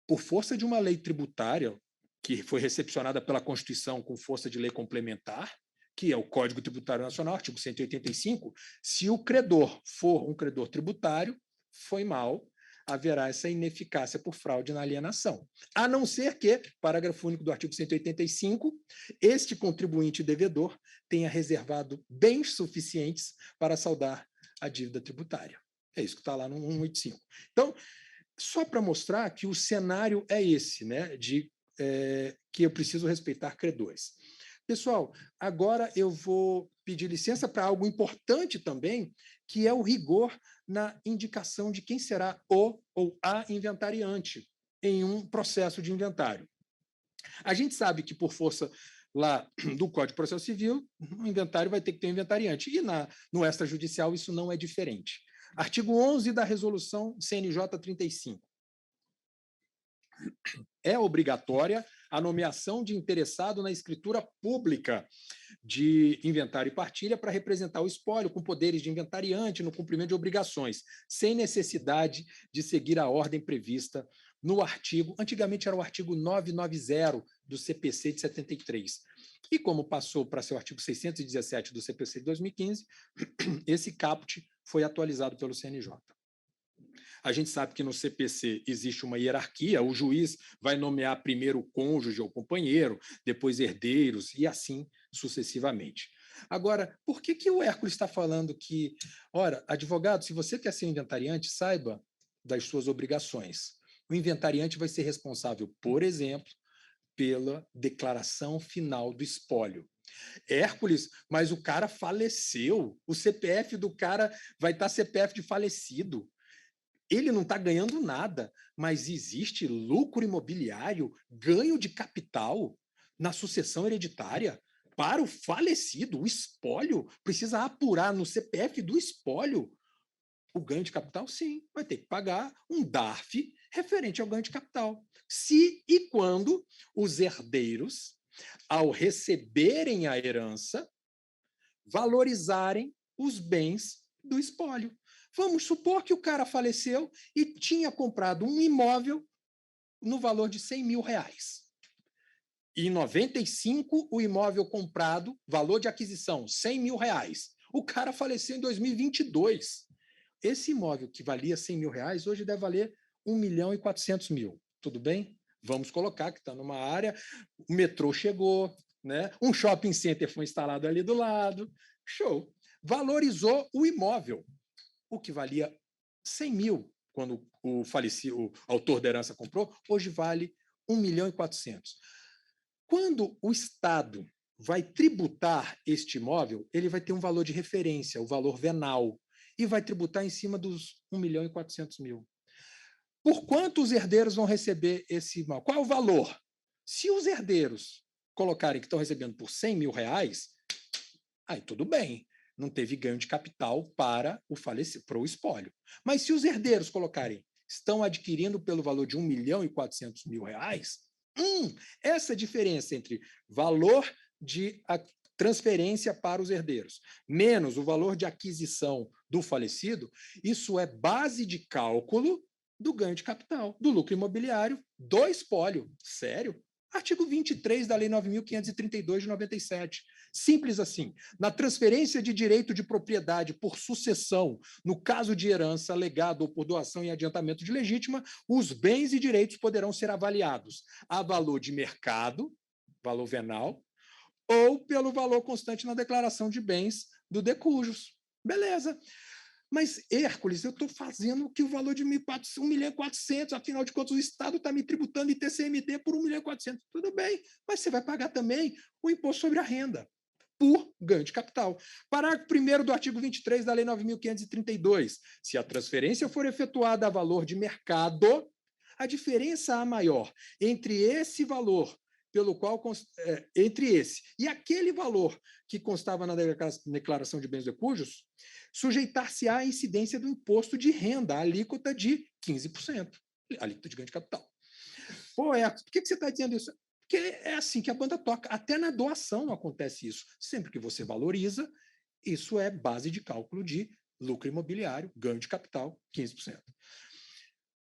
por força de uma lei tributária, que foi recepcionada pela Constituição com força de lei complementar, que é o Código Tributário Nacional, artigo 185, se o credor for um credor tributário, foi mal, haverá essa ineficácia por fraude na alienação. A não ser que, parágrafo único do artigo 185, este contribuinte devedor tenha reservado bens suficientes para saldar a dívida tributária. É isso que está lá no 185. Então, só para mostrar que o cenário é esse, né, que eu preciso respeitar credores. Pessoal, agora eu vou pedir licença para algo importante também, que é o rigor na indicação de quem será o ou a inventariante em um processo de inventário. A gente sabe que, por força lá do Código de Processo Civil, o inventário vai ter que ter um inventariante, e no extrajudicial isso não é diferente. Artigo 11 da Resolução CNJ 35. É obrigatória a nomeação de interessado na escritura pública de inventário e partilha para representar o espólio com poderes de inventariante no cumprimento de obrigações, sem necessidade de seguir a ordem prevista no artigo, antigamente era o artigo 990 do CPC de 73. E como passou para ser o artigo 617 do CPC de 2015, esse caput foi atualizado pelo CNJ. A gente sabe que no CPC existe uma hierarquia, o juiz vai nomear primeiro o cônjuge ou companheiro, depois herdeiros e assim sucessivamente. Agora, por que o Hércules está falando que, ora, advogado, se você quer ser inventariante, saiba das suas obrigações. O inventariante vai ser responsável, por exemplo, pela declaração final do espólio. Hércules, mas o cara faleceu, o CPF do cara vai estar CPF de falecido. Ele não está ganhando nada, mas existe lucro imobiliário, ganho de capital na sucessão hereditária para o falecido. O espólio precisa apurar no CPF do espólio o ganho de capital? Sim, vai ter que pagar um DARF referente ao ganho de capital. Se e quando os herdeiros, ao receberem a herança, valorizarem os bens do espólio. Vamos supor que o cara faleceu e tinha comprado um imóvel no valor de R$100 mil. Em 95, o imóvel comprado, valor de aquisição, R$100 mil. O cara faleceu em 2022. Esse imóvel que valia R$100 mil, hoje deve valer R$1.400.000. Tudo bem? Vamos colocar que está numa área, o metrô chegou, né? Um shopping center foi instalado ali do lado. Show! Valorizou o imóvel. O que valia R$100 mil quando o falecido, o autor da herança comprou, hoje vale R$1.400.000. Quando o Estado vai tributar este imóvel, ele vai ter um valor de referência, o valor venal, e vai tributar em cima dos R$1.400.000. Por quanto os herdeiros vão receber esse imóvel? Qual é o valor? Se os herdeiros colocarem que estão recebendo por R$100 mil, aí tudo bem, não teve ganho de capital para o falecido, para o espólio. Mas se os herdeiros colocarem estão adquirindo pelo valor de R$1.400.000, essa diferença entre valor de transferência para os herdeiros menos o valor de aquisição do falecido, isso é base de cálculo do ganho de capital, do lucro imobiliário, do espólio. Sério? Artigo 23 da Lei 9.532 de 97. Simples assim. Na transferência de direito de propriedade por sucessão, no caso de herança, legado ou por doação e adiantamento de legítima, os bens e direitos poderão ser avaliados a valor de mercado, valor venal, ou pelo valor constante na declaração de bens do decujus. Beleza. Mas, Hércules, eu estou fazendo que o valor de 1.400.000, afinal de contas, o Estado está me tributando ITCMD por 1.400.000. Tudo bem, mas você vai pagar também o imposto sobre a renda, por ganho de capital. Parágrafo 1º do artigo 23 da Lei 9.532. Se a transferência for efetuada a valor de mercado, a diferença a maior entre esse valor pelo qual entre esse e aquele valor que constava na declaração de bens decujos, sujeitar-se à incidência do imposto de renda, a alíquota de 15%, alíquota de ganho de capital. Pô, por que você está dizendo isso? Porque é assim que a banda toca. Até na doação acontece isso. Sempre que você valoriza, isso é base de cálculo de lucro imobiliário, ganho de capital, 15%.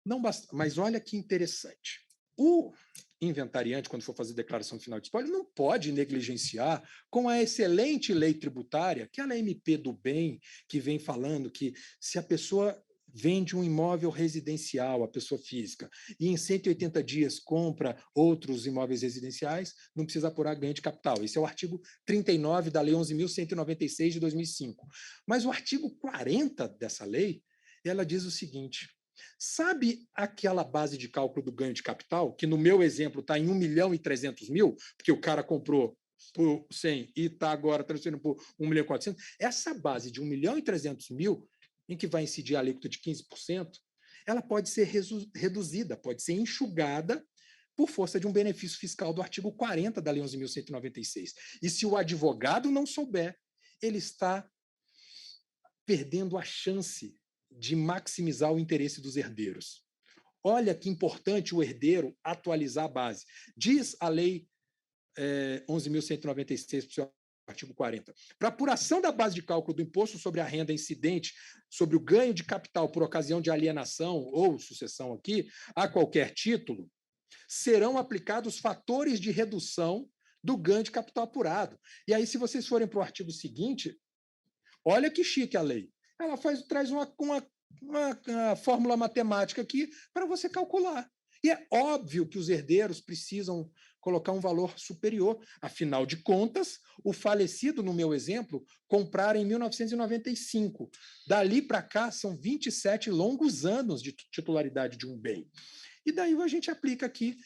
Não basta, mas olha que interessante. O inventariante, quando for fazer declaração final de espólio, não pode negligenciar com a excelente lei tributária, que é a MP do bem, que vem falando que se a pessoa vende um imóvel residencial, a pessoa física, e em 180 dias compra outros imóveis residenciais, não precisa apurar ganho de capital. Esse é o artigo 39 da Lei 11.196 de 2005. Mas o artigo 40 dessa lei, ela diz o seguinte: sabe aquela base de cálculo do ganho de capital, que no meu exemplo está em 1.300.000, porque o cara comprou por 100 e está agora transferindo por 1.400.000? Essa base de 1.300.000, em que vai incidir a alíquota de 15%, ela pode ser reduzida, pode ser enxugada por força de um benefício fiscal do artigo 40 da Lei 11.196. E se o advogado não souber, ele está perdendo a chance de maximizar o interesse dos herdeiros. Olha que importante o herdeiro atualizar a base. Diz a Lei 11.196, artigo 40. Para apuração da base de cálculo do imposto sobre a renda incidente sobre o ganho de capital por ocasião de alienação ou sucessão aqui, a qualquer título, serão aplicados fatores de redução do ganho de capital apurado. E aí, se vocês forem para o artigo seguinte, olha que chique a lei. Ela traz uma fórmula matemática aqui para você calcular. E é óbvio que os herdeiros precisam colocar um valor superior. Afinal de contas, o falecido, no meu exemplo, compraram em 1995. Dali para cá, são 27 longos anos de titularidade de um bem. E daí a gente aplica aqui.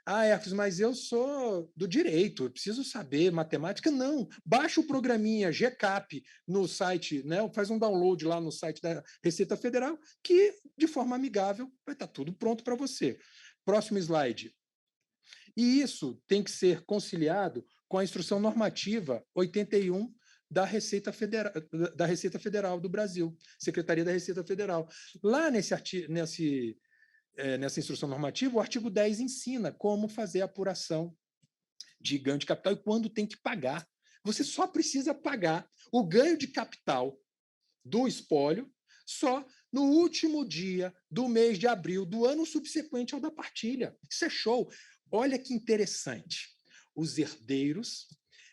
Hércules, mas eu sou do direito, eu preciso saber matemática. Não, baixa o programinha GCAP no site, né? Faz um download lá no site da Receita Federal, que, de forma amigável, vai estar tudo pronto para você. Próximo slide. E isso tem que ser conciliado com a Instrução Normativa 81 da Receita Federal do Brasil, Secretaria da Receita Federal. Lá nessa instrução normativa, o artigo 10 ensina como fazer a apuração de ganho de capital e quando tem que pagar. Você só precisa pagar o ganho de capital do espólio só no último dia do mês de abril do ano subsequente ao da partilha. Isso é show. Olha que interessante. os herdeiros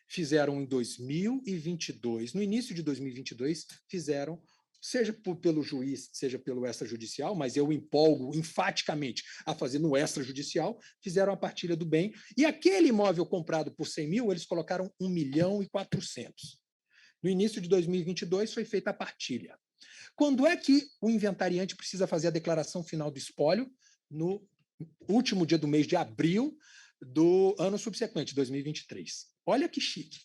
fizeram em 2022, no início de 2022, fizeram, seja pelo juiz, seja pelo extrajudicial, mas eu empolgo enfaticamente a fazer no extrajudicial, fizeram a partilha do bem, e aquele imóvel comprado por 100 mil, eles colocaram 1.400.000. No início de 2022, foi feita a partilha. Quando é que o inventariante precisa fazer a declaração final do espólio? No último dia do mês de abril do ano subsequente, 2023. Olha que chique.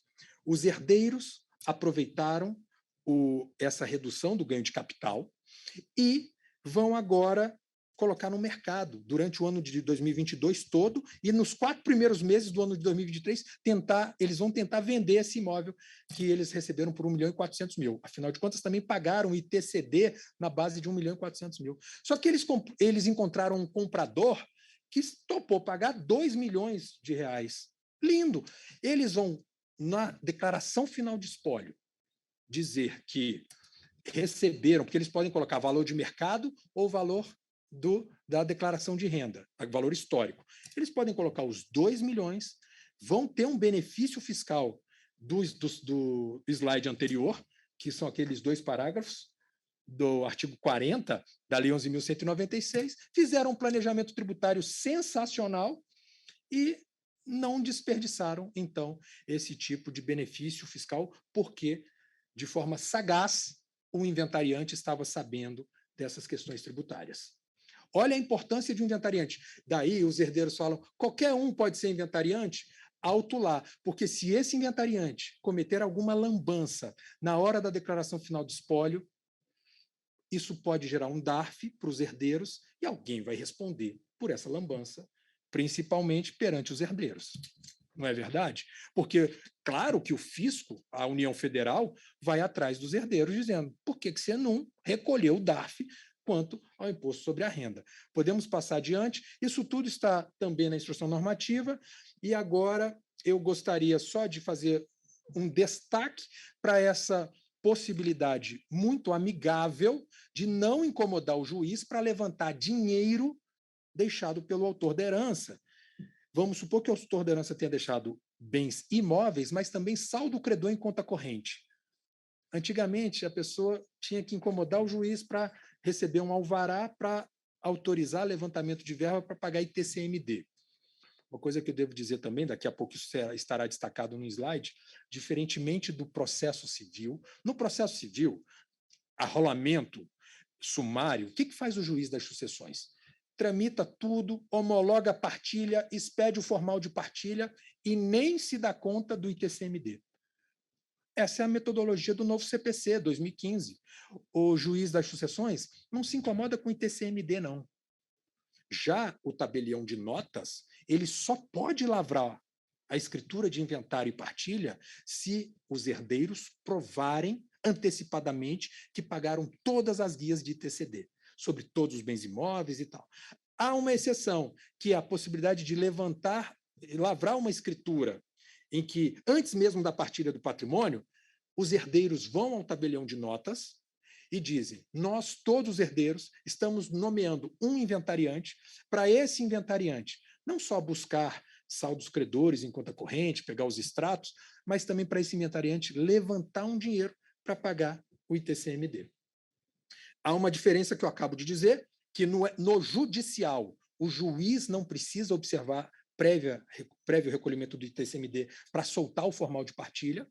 Os herdeiros aproveitaram essa redução do ganho de capital e vão agora colocar no mercado durante o ano de 2022 todo e nos 4 primeiros meses do ano de 2023 eles vão tentar vender esse imóvel que eles receberam por 1.400.000. Afinal de contas, também pagaram ITCD na base de 1.400.000. Só que eles encontraram um comprador que topou pagar 2 milhões de reais. Lindo! Eles vão, na declaração final de espólio, dizer que receberam, porque eles podem colocar valor de mercado ou valor da declaração de renda, valor histórico. Eles podem colocar os 2 milhões, vão ter um benefício fiscal do slide anterior, que são aqueles 2 parágrafos do artigo 40 da Lei 11.196, fizeram um planejamento tributário sensacional e não desperdiçaram, então, esse tipo de benefício fiscal, porque, de forma sagaz, o inventariante estava sabendo dessas questões tributárias. Olha a importância de um inventariante. Daí os herdeiros falam, qualquer um pode ser inventariante? Alto lá, porque se esse inventariante cometer alguma lambança na hora da declaração final do espólio, isso pode gerar um DARF para os herdeiros e alguém vai responder por essa lambança, principalmente perante os herdeiros. Não é verdade? Porque, claro que o fisco, a União Federal, vai atrás dos herdeiros dizendo por que você não recolheu o DARF quanto ao imposto sobre a renda. Podemos passar adiante. Isso tudo está também na instrução normativa e agora eu gostaria só de fazer um destaque para essa possibilidade muito amigável de não incomodar o juiz para levantar dinheiro deixado pelo autor da herança. Vamos supor que o autor da herança tenha deixado bens imóveis, mas também saldo credor em conta corrente. Antigamente, a pessoa tinha que incomodar o juiz para receber um alvará para autorizar levantamento de verba para pagar ITCMD. Uma coisa que eu devo dizer também, daqui a pouco isso estará destacado no slide, diferentemente do processo civil. No processo civil, arrolamento sumário, o que faz o juiz das sucessões? Tramita tudo, homologa a partilha, expede o formal de partilha e nem se dá conta do ITCMD. Essa é a metodologia do novo CPC, 2015. O juiz das sucessões não se incomoda com o ITCMD, não. Já o tabelião de notas, ele só pode lavrar a escritura de inventário e partilha se os herdeiros provarem antecipadamente que pagaram todas as guias de ITCD, sobre todos os bens imóveis e tal. Há uma exceção, que é a possibilidade de lavrar uma escritura em que, antes mesmo da partilha do patrimônio, os herdeiros vão ao tabelião de notas e dizem, nós, todos os herdeiros, estamos nomeando um inventariante para esse inventariante não só buscar saldos credores em conta corrente, pegar os extratos, mas também para esse inventariante levantar um dinheiro para pagar o ITCMD. Há uma diferença que eu acabo de dizer, que no judicial, o juiz não precisa observar prévio recolhimento do ITCMD para soltar o formal de partilha,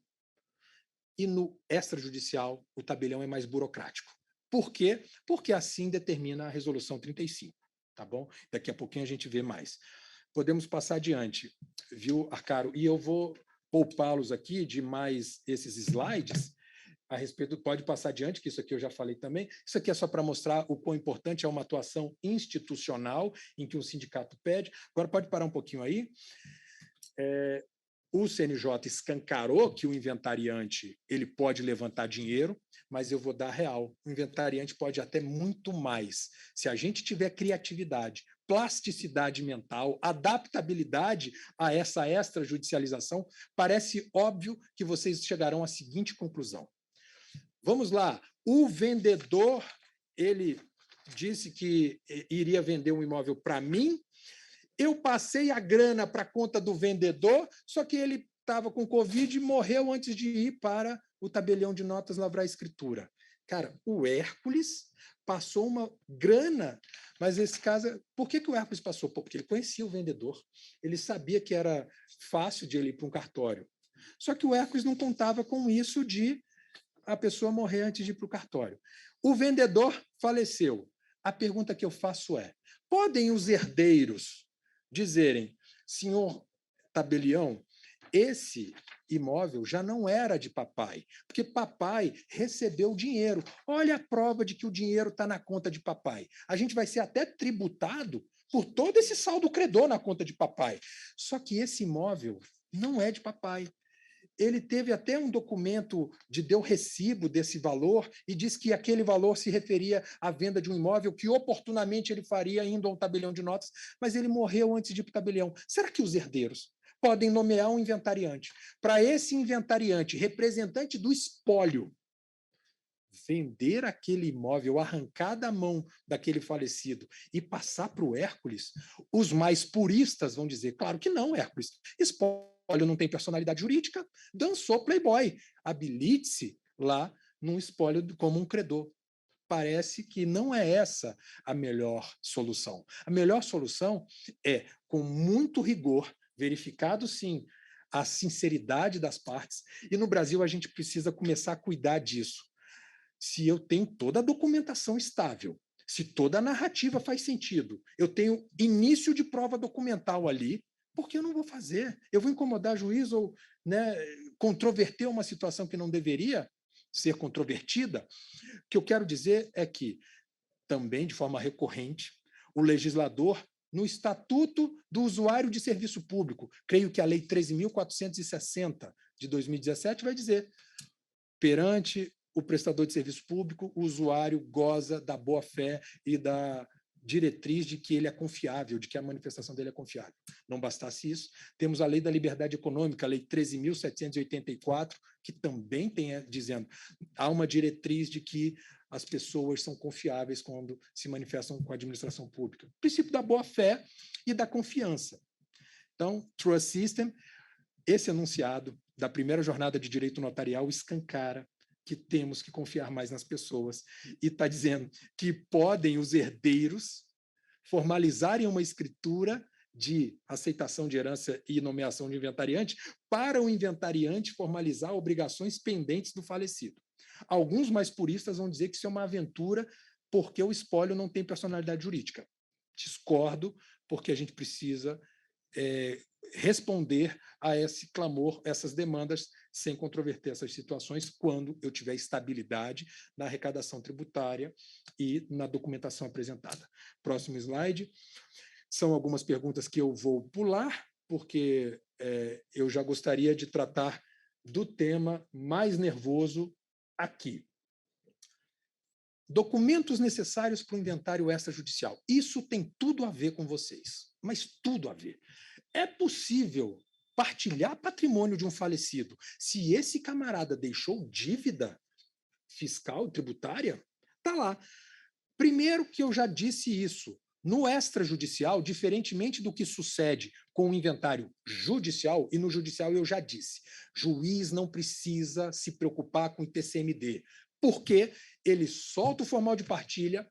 e no extrajudicial o tabelião é mais burocrático. Por quê? Porque assim determina a resolução 35, tá bom? Daqui a pouquinho a gente vê mais. Podemos passar adiante, viu, Arcaro? E eu vou poupá-los aqui de mais esses slides a respeito, pode passar adiante, que isso aqui eu já falei também. Isso aqui é só para mostrar o quão importante é uma atuação institucional em que um sindicato pede. Agora pode parar um pouquinho aí. O CNJ escancarou que o inventariante ele pode levantar dinheiro, mas eu vou dar real. O inventariante pode até muito mais. Se a gente tiver criatividade, plasticidade mental, adaptabilidade a essa extrajudicialização, parece óbvio que vocês chegarão à seguinte conclusão. Vamos lá. O vendedor, ele disse que iria vender um imóvel para mim, eu passei a grana para a conta do vendedor, só que ele estava com Covid e morreu antes de ir para o tabelião de notas lavrar a escritura. Cara, o Hércules passou uma grana, mas esse caso... Por que o Hércules passou? Porque ele conhecia o vendedor, ele sabia que era fácil de ele ir para um cartório. Só que o Hércules não contava com isso de a pessoa morrer antes de ir para o cartório. O vendedor faleceu. A pergunta que eu faço é: podem os herdeiros dizerem, senhor tabelião, esse imóvel já não era de papai, porque papai recebeu o dinheiro. Olha a prova de que o dinheiro está na conta de papai. A gente vai ser até tributado por todo esse saldo credor na conta de papai. Só que esse imóvel não é de papai. Ele teve até um documento de deu recibo desse valor e disse que aquele valor se referia à venda de um imóvel que oportunamente ele faria indo ao tabelião de notas, mas ele morreu antes de ir para o tabelião. Será que os herdeiros podem nomear um inventariante? Para esse inventariante, representante do espólio, vender aquele imóvel, arrancar da mão daquele falecido e passar para o Hércules, os mais puristas vão dizer, claro que não, Hércules, espólio não tem personalidade jurídica, dançou Playboy, habilite-se lá num espólio como um credor. Parece que não é essa a melhor solução. A melhor solução é, com muito rigor, verificado, sim, a sinceridade das partes, e no Brasil a gente precisa começar a cuidar disso. Se eu tenho toda a documentação estável, se toda a narrativa faz sentido, eu tenho início de prova documental ali, por que eu não vou fazer? Eu vou incomodar juiz ou, né, controverter uma situação que não deveria ser controvertida? O que eu quero dizer é que, também de forma recorrente, o legislador, no Estatuto do Usuário de Serviço Público, creio que a Lei 13.460 de 2017 vai dizer, perante o prestador de serviço público, o usuário goza da boa-fé e da diretriz de que ele é confiável, de que a manifestação dele é confiável. Não bastasse isso, temos a Lei da Liberdade Econômica, a Lei 13.784, que também tem dizendo, há uma diretriz de que as pessoas são confiáveis quando se manifestam com a administração pública. O princípio da boa-fé e da confiança. Então, Trust System, esse enunciado da primeira jornada de direito notarial escancara que temos que confiar mais nas pessoas e está dizendo que podem os herdeiros formalizarem uma escritura de aceitação de herança e nomeação de inventariante para o inventariante formalizar obrigações pendentes do falecido. Alguns mais puristas vão dizer que isso é uma aventura porque o espólio não tem personalidade jurídica. Discordo, porque a gente precisa responder a esse clamor, essas demandas, sem controverter essas situações, quando eu tiver estabilidade na arrecadação tributária e na documentação apresentada. Próximo slide. São algumas perguntas que eu vou pular, porque eu já gostaria de tratar do tema mais nervoso aqui. Documentos necessários para o inventário extrajudicial. Isso tem tudo a ver com vocês, mas tudo a ver. É possível partilhar patrimônio de um falecido se esse camarada deixou dívida fiscal, tributária? Está lá. Primeiro que eu já disse isso, no extrajudicial, diferentemente do que sucede com o inventário judicial, e no judicial eu já disse, juiz não precisa se preocupar com o ITCMD, porque ele solta o formal de partilha,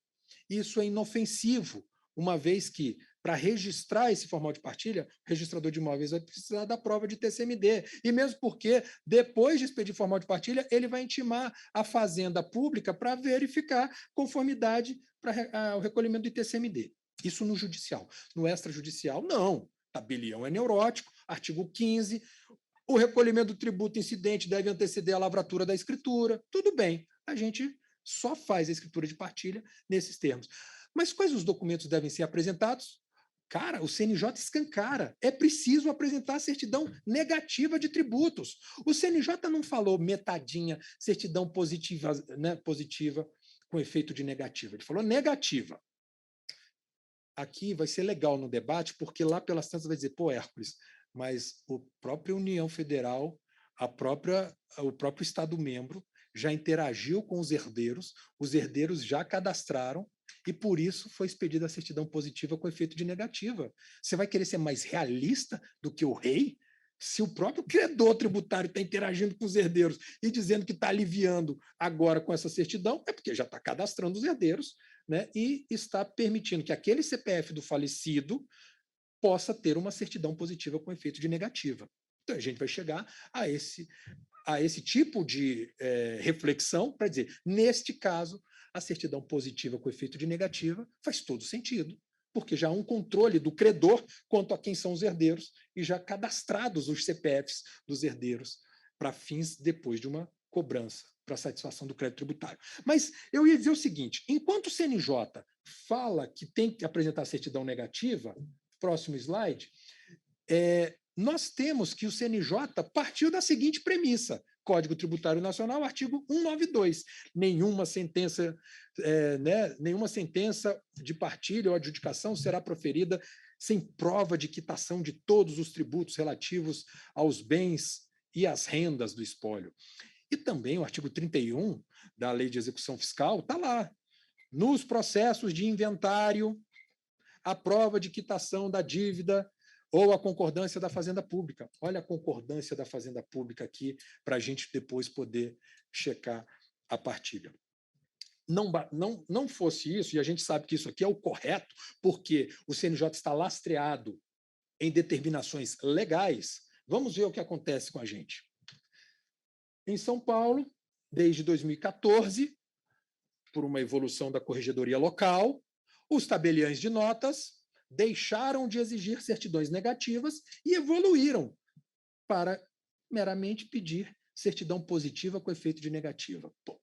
isso é inofensivo, uma vez que, para registrar esse formal de partilha, o registrador de imóveis vai precisar da prova de TCMD. E mesmo porque, depois de expedir formal de partilha, ele vai intimar a Fazenda Pública para verificar conformidade para o recolhimento do ITCMD. Isso no judicial. No extrajudicial, não. Tabelião é neurótico, artigo 15, o recolhimento do tributo incidente deve anteceder a lavratura da escritura. Tudo bem, a gente só faz a escritura de partilha nesses termos. Mas quais os documentos devem ser apresentados? Cara, o CNJ escancara. É preciso apresentar a certidão negativa de tributos. O CNJ não falou metadinha, certidão positiva, né, positiva com efeito de negativa. Ele falou negativa. Aqui vai ser legal no debate, porque lá pelas tantas vai dizer, pô, Hércules, mas a própria União Federal, o próprio Estado-membro já interagiu com os herdeiros já cadastraram E por isso foi expedida a certidão positiva com efeito de negativa. Você vai querer ser mais realista do que o rei? Se o próprio credor tributário está interagindo com os herdeiros e dizendo que está aliviando agora com essa certidão, é porque já está cadastrando os herdeiros, né, e está permitindo que aquele CPF do falecido possa ter uma certidão positiva com efeito de negativa. Então, a gente vai chegar a esse tipo de reflexão para dizer, neste caso, a certidão positiva com efeito de negativa faz todo sentido, porque já há um controle do credor quanto a quem são os herdeiros e já cadastrados os CPFs dos herdeiros para fins depois de uma cobrança para satisfação do crédito tributário. Mas eu ia dizer o seguinte, enquanto o CNJ fala que tem que apresentar certidão negativa, próximo slide, nós temos que o CNJ partiu da seguinte premissa, Código Tributário Nacional, artigo 192. Nenhuma sentença de partilha ou adjudicação será proferida sem prova de quitação de todos os tributos relativos aos bens e às rendas do espólio. E também o artigo 31 da Lei de Execução Fiscal está lá. Nos processos de inventário, a prova de quitação da dívida ou a concordância da Fazenda Pública. Olha a concordância da Fazenda Pública aqui, para a gente depois poder checar a partilha. Não fosse isso, e a gente sabe que isso aqui é o correto, porque o CNJ está lastreado em determinações legais, vamos ver o que acontece com a gente. Em São Paulo, desde 2014, por uma evolução da corregedoria local, os tabeliães de notas deixaram de exigir certidões negativas e evoluíram para meramente pedir certidão positiva com efeito de negativa. Ponto.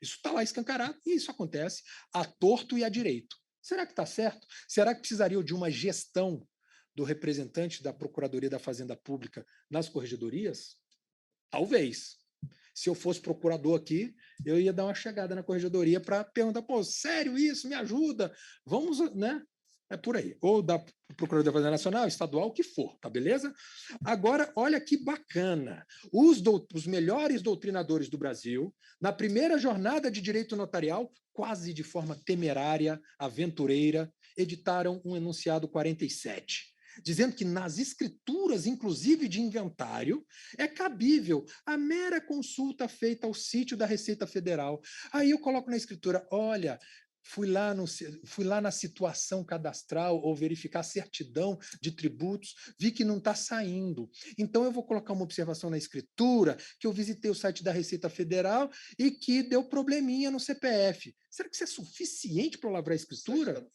Isso está lá escancarado e isso acontece à torto e à direito. Será que está certo? Será que precisaria de uma gestão do representante da Procuradoria da Fazenda Pública nas corregedorias? Talvez. Se eu fosse procurador aqui, eu ia dar uma chegada na corregedoria para perguntar, pô, sério isso? Me ajuda? Vamos, né? É por aí. Ou da Procuradoria da Fazenda Nacional, estadual, o que for, tá beleza? Agora, olha que bacana. Os melhores doutrinadores do Brasil, na primeira jornada de direito notarial, quase de forma temerária, aventureira, editaram um enunciado 47, dizendo que nas escrituras, inclusive de inventário, é cabível a mera consulta feita ao sítio da Receita Federal. Aí eu coloco na escritura, olha, fui lá na situação cadastral ou verificar a certidão de tributos, vi que não está saindo. Então, eu vou colocar uma observação na escritura, que eu visitei o site da Receita Federal e que deu probleminha no CPF. Será que isso é suficiente para lavrar a escritura?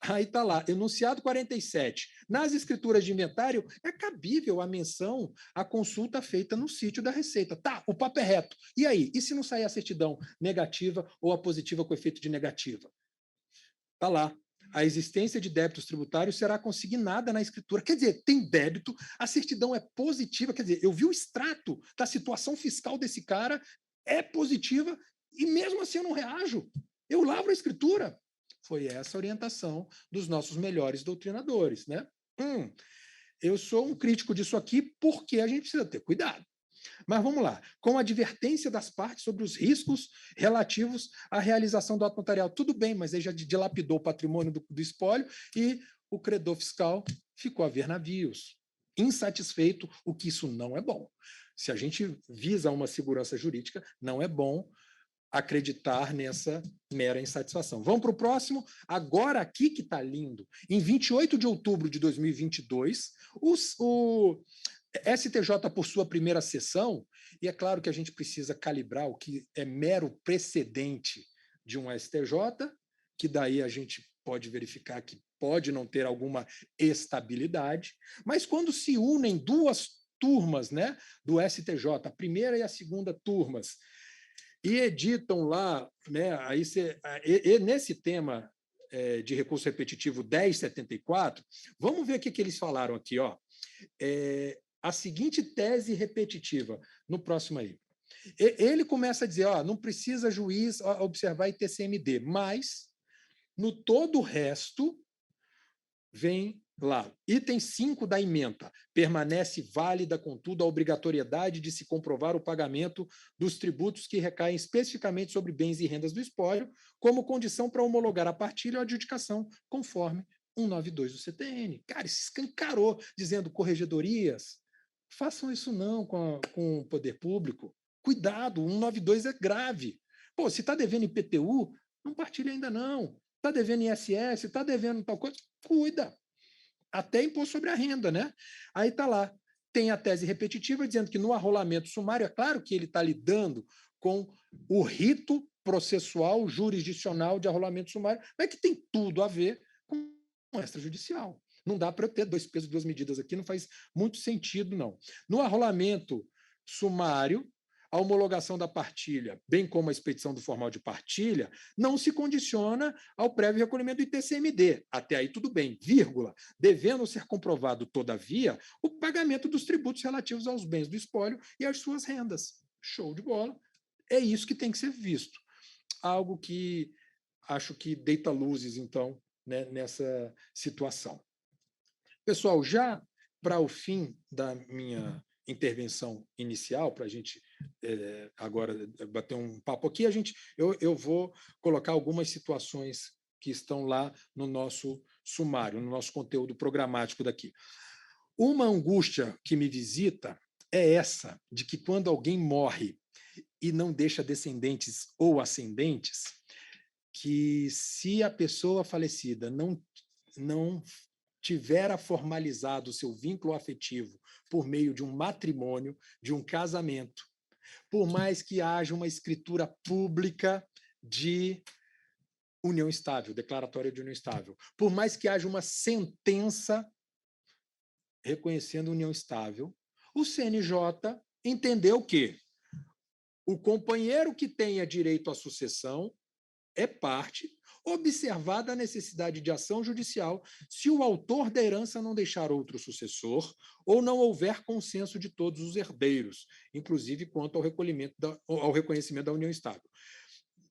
Aí está lá, enunciado 47. Nas escrituras de inventário, é cabível a menção à consulta feita no sítio da Receita. Tá, o papo é reto. E aí? E se não sair a certidão negativa ou a positiva com efeito de negativa? Está lá. A existência de débitos tributários será consignada na escritura. Quer dizer, tem débito, a certidão é positiva. Quer dizer, eu vi o extrato da situação fiscal desse cara, é positiva, e mesmo assim eu não reajo. Eu lavro a escritura. Foi essa a orientação dos nossos melhores doutrinadores, né? Eu sou um crítico disso aqui porque a gente precisa ter cuidado. Mas vamos lá. Com a advertência das partes sobre os riscos relativos à realização do ato notarial. Tudo bem, mas ele já dilapidou o patrimônio do espólio e o credor fiscal ficou a ver navios. Insatisfeito, o que isso não é bom. Se a gente visa uma segurança jurídica, não é bom acreditar nessa mera insatisfação. Vamos para o próximo. Agora aqui que está lindo. Em 28 de outubro de 2022, o STJ, por sua primeira sessão, e é claro que a gente precisa calibrar o que é mero precedente de um STJ, que daí a gente pode verificar que pode não ter alguma estabilidade, mas quando se unem duas turmas, né, do STJ, a primeira e a segunda turmas, e editam lá, né, nesse tema de recurso repetitivo 1074, vamos ver o que eles falaram aqui. Ó. A seguinte tese repetitiva, no próximo aí. Ele começa a dizer, ó, não precisa juiz observar ITCMD, mas no todo o resto vem lá, item 5 da ementa, permanece válida, contudo, a obrigatoriedade de se comprovar o pagamento dos tributos que recaem especificamente sobre bens e rendas do espólio, como condição para homologar a partilha ou adjudicação, conforme 192 do CTN. Cara, isso escancarou, dizendo corregedorias, façam isso não com o poder público. Cuidado, 192 é grave. Pô, se está devendo IPTU, não partilha ainda não. Está devendo ISS, está devendo tal coisa, cuida. Até imposto sobre a renda, né? Aí está lá. Tem a tese repetitiva dizendo que no arrolamento sumário, é claro que ele está lidando com o rito processual jurisdicional de arrolamento sumário, mas que tem tudo a ver com extrajudicial. Não dá para eu ter dois pesos, duas medidas aqui, não faz muito sentido, não. No arrolamento sumário, a homologação da partilha, bem como a expedição do formal de partilha, não se condiciona ao prévio recolhimento do ITCMD. Até aí tudo bem, vírgula, devendo ser comprovado, todavia, o pagamento dos tributos relativos aos bens do espólio e às suas rendas. Show de bola. É isso que tem que ser visto. Algo que acho que deita luzes, então, né, nessa situação. Pessoal, já para o fim da minha intervenção inicial, para a gente agora bater um papo aqui, eu vou colocar algumas situações que estão lá no nosso sumário, no nosso conteúdo programático daqui. Uma angústia que me visita é essa, de que quando alguém morre e não deixa descendentes ou ascendentes, que se a pessoa falecida não tivera formalizado o seu vínculo afetivo por meio de um matrimônio, de um casamento, por mais que haja uma escritura pública de união estável, declaratória de união estável, por mais que haja uma sentença reconhecendo união estável, o CNJ entendeu que o companheiro que tenha direito à sucessão é parte, observada a necessidade de ação judicial se o autor da herança não deixar outro sucessor ou não houver consenso de todos os herdeiros, inclusive quanto ao reconhecimento da união estável.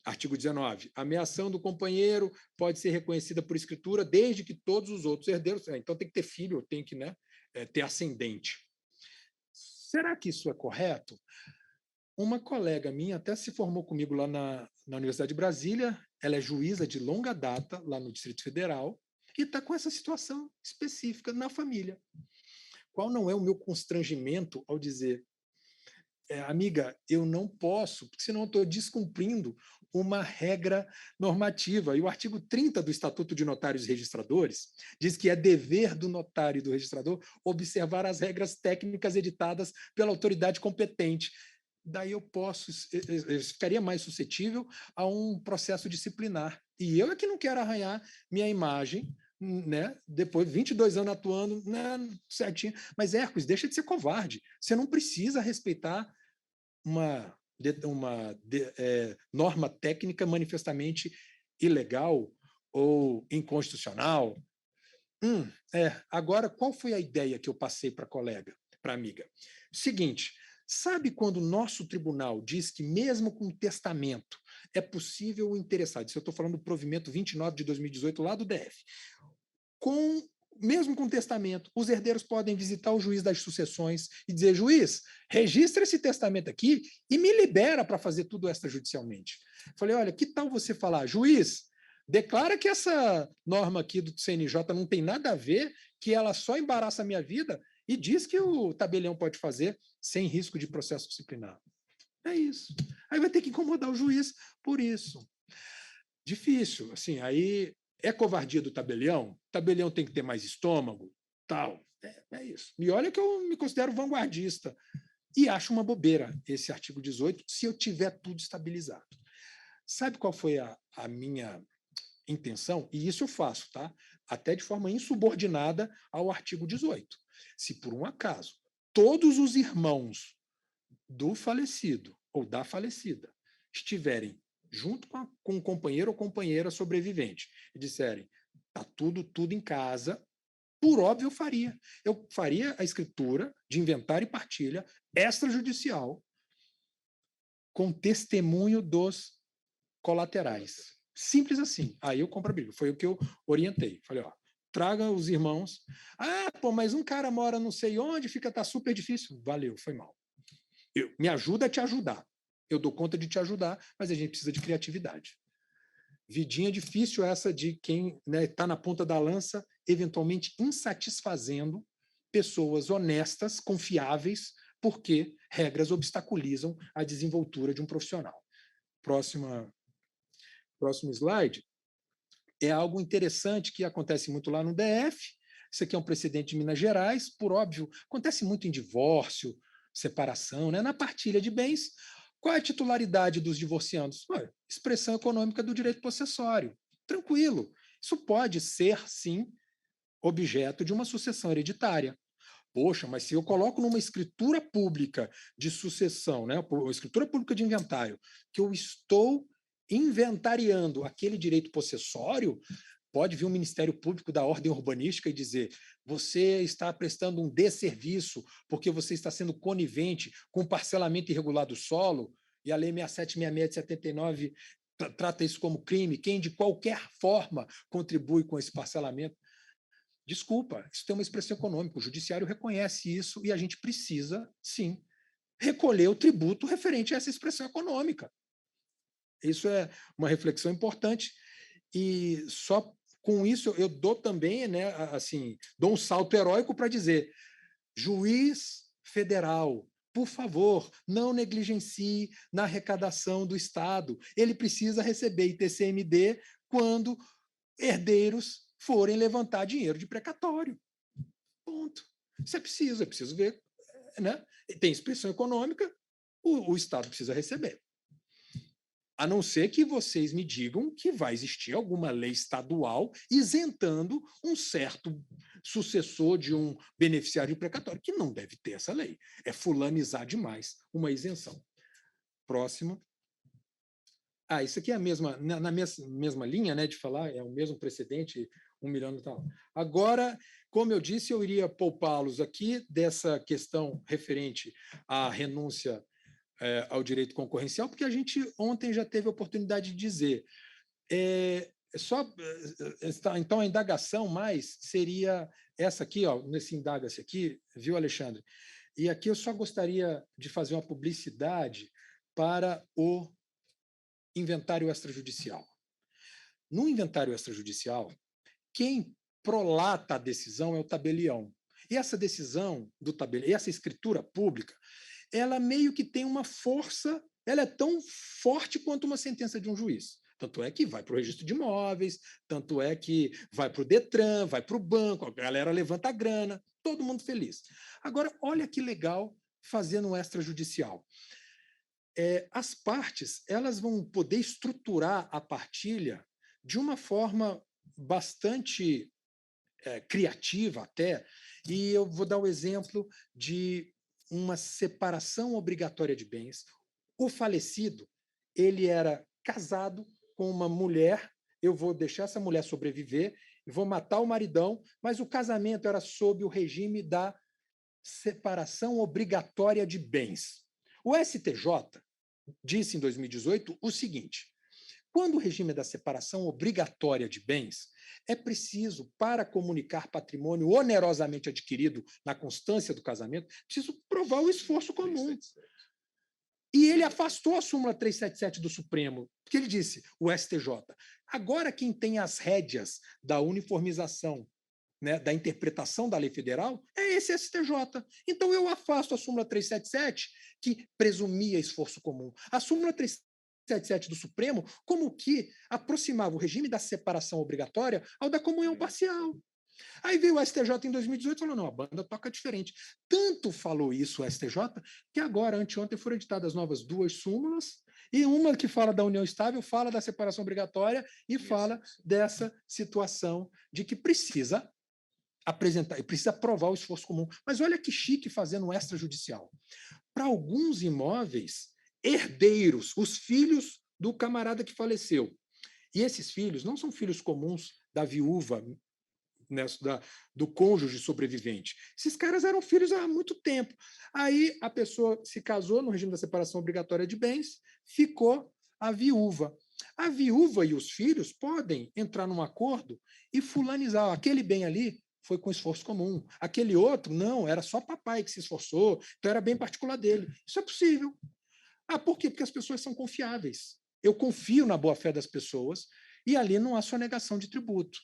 Artigo 19. A ameação do companheiro pode ser reconhecida por escritura desde que todos os outros herdeiros... Então tem que ter filho, tem que ter ascendente. Será que isso é correto? Uma colega minha até se formou comigo lá na Universidade de Brasília, ela é juíza de longa data lá no Distrito Federal e está com essa situação específica na família. Qual não é o meu constrangimento ao dizer, amiga, eu não posso, porque senão eu estou descumprindo uma regra normativa. E o artigo 30 do Estatuto de Notários e Registradores diz que é dever do notário e do registrador observar as regras técnicas editadas pela autoridade competente. Daí eu ficaria mais suscetível a um processo disciplinar. E eu é que não quero arranhar minha imagem, né? Depois de 22 anos atuando, né, certinho. Mas, Hércules, deixa de ser covarde. Você não precisa respeitar uma norma técnica manifestamente ilegal ou inconstitucional. Agora, qual foi a ideia que eu passei para a colega, para a amiga? Seguinte, sabe quando o nosso tribunal diz que, mesmo com testamento, é possível o interessado, isso eu estou falando do provimento 29 de 2018, lá do DF, mesmo com testamento, os herdeiros podem visitar o juiz das sucessões e dizer, juiz, registra esse testamento aqui e me libera para fazer tudo extrajudicialmente. Falei, olha, que tal você falar, juiz, declara que essa norma aqui do CNJ não tem nada a ver, que ela só embaraça a minha vida e diz que o tabelião pode fazer sem risco de processo disciplinar. É isso. Aí vai ter que incomodar o juiz por isso. Difícil, assim, aí é covardia do tabelião? O tabelião tem que ter mais estômago? Tal. É isso. E olha que eu me considero vanguardista. E acho uma bobeira esse artigo 18, se eu tiver tudo estabilizado. Sabe qual foi a minha intenção? E isso eu faço, tá? Até de forma insubordinada ao artigo 18. Se por um acaso todos os irmãos do falecido ou da falecida estiverem junto com o companheiro ou companheira sobrevivente e disserem, tá tudo em casa, por óbvio eu faria. Eu faria a escritura de inventário e partilha extrajudicial com testemunho dos colaterais. Simples assim. Aí eu compro a briga. Foi o que eu orientei. Falei, ó, traga os irmãos. Ah, pô, mas um cara mora não sei onde, tá super difícil. Valeu, foi mal. Me ajuda a te ajudar. Eu dou conta de te ajudar, mas a gente precisa de criatividade. Vidinha difícil essa de quem está na ponta da lança, eventualmente insatisfazendo pessoas honestas, confiáveis, porque regras obstaculizam a desenvoltura de um profissional. Próximo slide. É algo interessante que acontece muito lá no DF. Isso aqui é um precedente de Minas Gerais, por óbvio, acontece muito em divórcio, separação, né? Na partilha de bens. Qual é a titularidade dos divorciandos? Expressão econômica do direito possessório. Tranquilo. Isso pode ser, sim, objeto de uma sucessão hereditária. Poxa, mas se eu coloco numa escritura pública de sucessão, né, uma escritura pública de inventário, que eu estou inventariando aquele direito possessório, pode vir um Ministério Público da Ordem Urbanística e dizer: você está prestando um desserviço porque você está sendo conivente com o parcelamento irregular do solo, e a Lei 6766 de 79 trata isso como crime, quem de qualquer forma contribui com esse parcelamento. Desculpa, isso tem uma expressão econômica, o judiciário reconhece isso e a gente precisa, sim, recolher o tributo referente a essa expressão econômica. Isso é uma reflexão importante e só com isso eu dou também, né, assim, dou um salto heróico para dizer: juiz federal, por favor, não negligencie na arrecadação do Estado. Ele precisa receber ITCMD quando herdeiros forem levantar dinheiro de precatório. Ponto. Isso é preciso ver, né? Tem expressão econômica, o Estado precisa receber. A não ser que vocês me digam que vai existir alguma lei estadual isentando um certo sucessor de um beneficiário precatório, que não deve ter essa lei. É fulanizar demais uma isenção. Próximo. Isso aqui é a mesma, na mesma linha, né, de falar, é o mesmo precedente, 1 milhão e tal. Agora, como eu disse, eu iria poupá-los aqui dessa questão referente à renúncia ao direito concorrencial, porque a gente ontem já teve a oportunidade de dizer. Então, a indagação mais seria essa aqui, nesse indaga-se aqui, viu, Alexandre? E aqui eu só gostaria de fazer uma publicidade para o inventário extrajudicial. No inventário extrajudicial, quem prolata a decisão é o tabelião. E essa decisão do tabelião, essa escritura pública, ela meio que tem uma força, ela é tão forte quanto uma sentença de um juiz. Tanto é que vai para o registro de imóveis, tanto é que vai para o Detran, vai para o banco, a galera levanta a grana, todo mundo feliz. Agora, olha que legal fazendo um extrajudicial. As partes elas vão poder estruturar a partilha de uma forma bastante criativa até, e eu vou dar o exemplo de uma separação obrigatória de bens. O falecido, ele era casado com uma mulher, eu vou deixar essa mulher sobreviver, vou matar o maridão, mas o casamento era sob o regime da separação obrigatória de bens. O STJ disse em 2018 o seguinte: quando o regime da separação obrigatória de bens, é preciso, para comunicar patrimônio onerosamente adquirido na constância do casamento, preciso provar o esforço comum. E ele afastou a súmula 377 do Supremo, porque ele disse, o STJ, agora quem tem as rédeas da uniformização, né, da interpretação da lei federal, é esse STJ. Então eu afasto a súmula 377, que presumia esforço comum. A súmula 377 do Supremo, como que aproximava o regime da separação obrigatória ao da comunhão parcial. Aí veio o STJ em 2018 e falou: não, a banda toca diferente. Tanto falou isso o STJ, que agora, anteontem, foram editadas novas 2 súmulas, e uma que fala da união estável, fala da separação obrigatória e fala dessa situação de que precisa apresentar, e precisa provar o esforço comum. Mas olha que chique fazendo extrajudicial. Para alguns imóveis, herdeiros, os filhos do camarada que faleceu. E esses filhos não são filhos comuns da viúva, né, do cônjuge sobrevivente. Esses caras eram filhos há muito tempo. Aí a pessoa se casou no regime da separação obrigatória de bens, ficou a viúva. A viúva e os filhos podem entrar num acordo e fulanizar. Aquele bem ali foi com esforço comum. Aquele outro, não, era só papai que se esforçou, então era bem particular dele. Isso é possível. Ah, por quê? Porque as pessoas são confiáveis. Eu confio na boa-fé das pessoas e ali não há sonegação de tributo.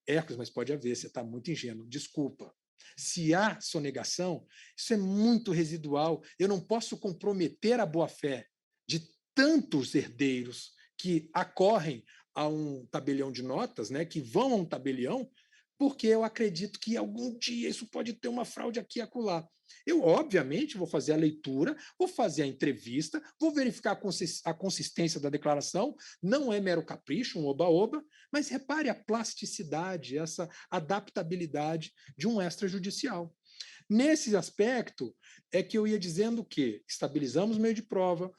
Hércules, mas pode haver, você está muito ingênuo. Desculpa. Se há sonegação, isso é muito residual. Eu não posso comprometer a boa-fé de tantos herdeiros que acorrem a um tabelião de notas, né, que vão a um tabelião, porque eu acredito que algum dia isso pode ter uma fraude aqui e acolá. Eu, obviamente, vou fazer a leitura, vou fazer a entrevista, vou verificar a consistência da declaração, não é mero capricho, um oba-oba, mas repare a plasticidade, essa adaptabilidade de um extrajudicial. Nesse aspecto, é que eu ia dizendo que estabilizamos o meio de prova,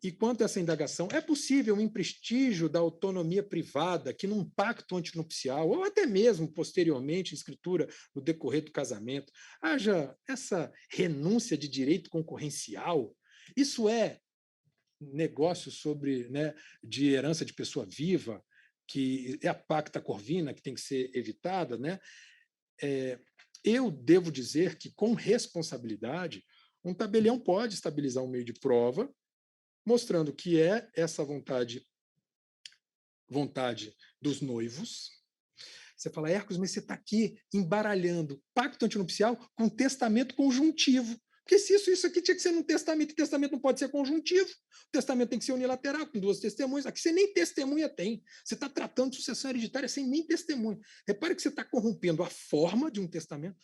e quanto a essa indagação, é possível um imprestígio da autonomia privada que, num pacto antinupcial, ou até mesmo posteriormente, em escritura no decorrer do casamento, haja essa renúncia de direito concorrencial? Isso é negócio sobre, né, de herança de pessoa viva, que é a pacta corvina, que tem que ser evitada, né? Eu devo dizer que, com responsabilidade, um tabelião pode estabilizar um meio de prova mostrando que é essa vontade dos noivos. Você fala, Hércules, mas você está aqui embaralhando pacto antinupcial com testamento conjuntivo. Porque se isso aqui tinha que ser num testamento, e testamento não pode ser conjuntivo, o testamento tem que ser unilateral, com duas testemunhas. Aqui você nem testemunha tem. Você está tratando de sucessão hereditária sem nem testemunha. Repare que você está corrompendo a forma de um testamento.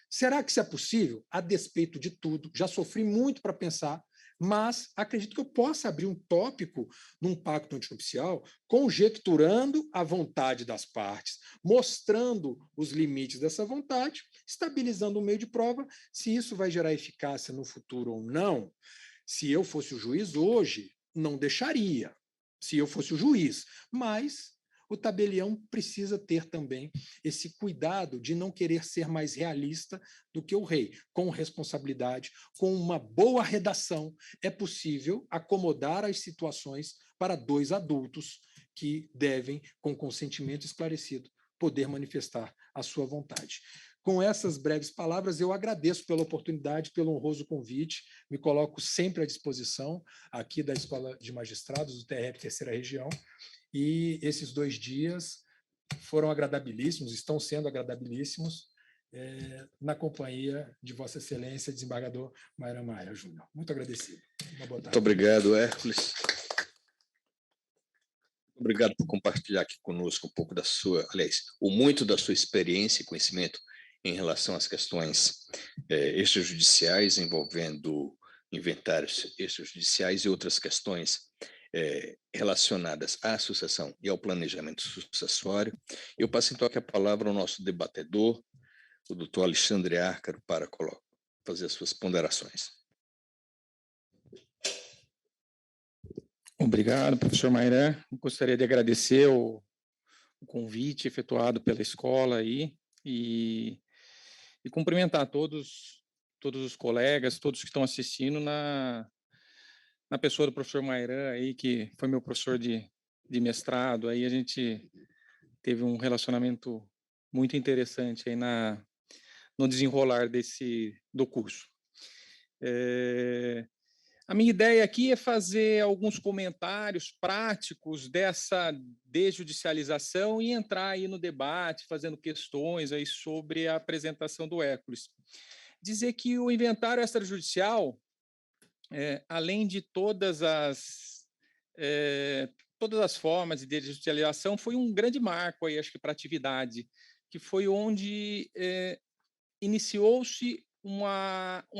Será que isso é possível? A despeito de tudo, já sofri muito para pensar, mas acredito que eu possa abrir um tópico num pacto antinupcial, conjecturando a vontade das partes, mostrando os limites dessa vontade, estabilizando o meio de prova, se isso vai gerar eficácia no futuro ou não. Se eu fosse o juiz hoje, não deixaria, se eu fosse o juiz, mas o tabelião precisa ter também esse cuidado de não querer ser mais realista do que o rei. Com responsabilidade, com uma boa redação, é possível acomodar as situações para dois adultos que devem, com consentimento esclarecido, poder manifestar a sua vontade. Com essas breves palavras, eu agradeço pela oportunidade, pelo honroso convite, me coloco sempre à disposição aqui da Escola de Magistrados do TRF Terceira Região, e esses 2 dias foram agradabilíssimos, estão sendo agradabilíssimos, na companhia de Vossa Excelência, desembargador Mayra Maia Júnior. Muito agradecido. Uma boa tarde. Muito obrigado, Hércules. Obrigado por compartilhar aqui conosco um pouco da sua, aliás, o muito da sua experiência e conhecimento em relação às questões extrajudiciais envolvendo inventários extrajudiciais e outras questões relacionadas à sucessão e ao planejamento sucessório. Eu passo então aqui a palavra ao nosso debatedor, o doutor Alexandre Arcaro, para fazer as suas ponderações. Obrigado, professor Mayra. Gostaria de agradecer o convite efetuado pela escola aí e cumprimentar todos os colegas, todos que estão assistindo na pessoa do professor Mayra aí, que foi meu professor de mestrado. Aí a gente teve um relacionamento muito interessante aí no desenrolar do curso. A minha ideia aqui é fazer alguns comentários práticos dessa desjudicialização e entrar aí no debate, fazendo questões aí sobre a apresentação do Hércules. Dizer que o inventário extrajudicial, além de todas as formas de desjudicialização, foi um grande marco aí, acho que, para a atividade, que foi onde iniciou-se um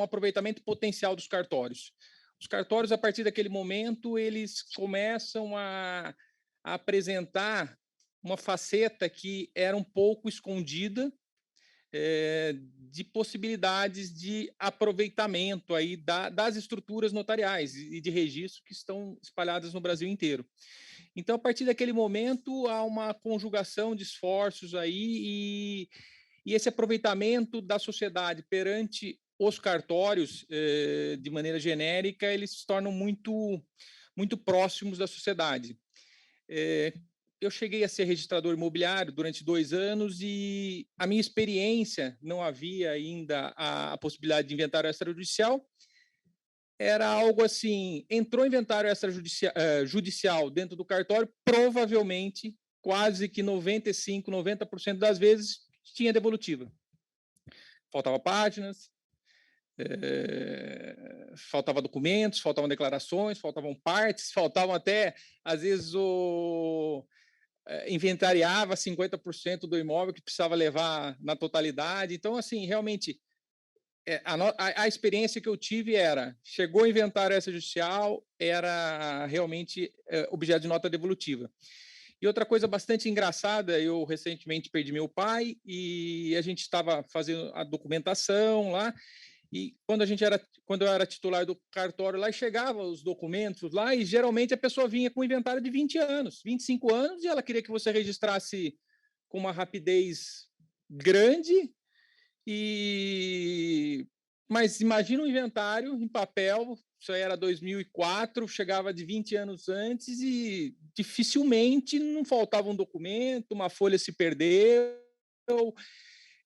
aproveitamento potencial dos cartórios. Os cartórios, a partir daquele momento, eles começam a apresentar uma faceta que era um pouco escondida de possibilidades de aproveitamento aí das estruturas notariais e de registro que estão espalhadas no Brasil inteiro. Então, a partir daquele momento, há uma conjugação de esforços aí e esse aproveitamento da sociedade perante os cartórios, de maneira genérica, eles se tornam muito muito próximos da sociedade. Eu cheguei a ser registrador imobiliário durante 2 anos e a minha experiência, não havia ainda a possibilidade de inventário extrajudicial, era algo assim, entrou inventário extrajudicial dentro do cartório, provavelmente, quase que 95%, 90% das vezes, tinha devolutiva. Faltava páginas, faltava documentos, faltavam declarações, faltavam partes, faltavam até, às vezes, inventariava 50% do imóvel que precisava levar na totalidade. Então, assim, realmente, a experiência que eu tive chegou o inventário extrajudicial, era realmente objeto de nota devolutiva. E outra coisa bastante engraçada, eu recentemente perdi meu pai e a gente estava fazendo a documentação lá, e quando eu era titular do cartório lá, chegavam os documentos lá e geralmente a pessoa vinha com um inventário de 20 anos, 25 anos, e ela queria que você registrasse com uma rapidez grande. Mas imagina um inventário em papel, isso aí era 2004, chegava de 20 anos antes e dificilmente não faltava um documento, uma folha se perdeu.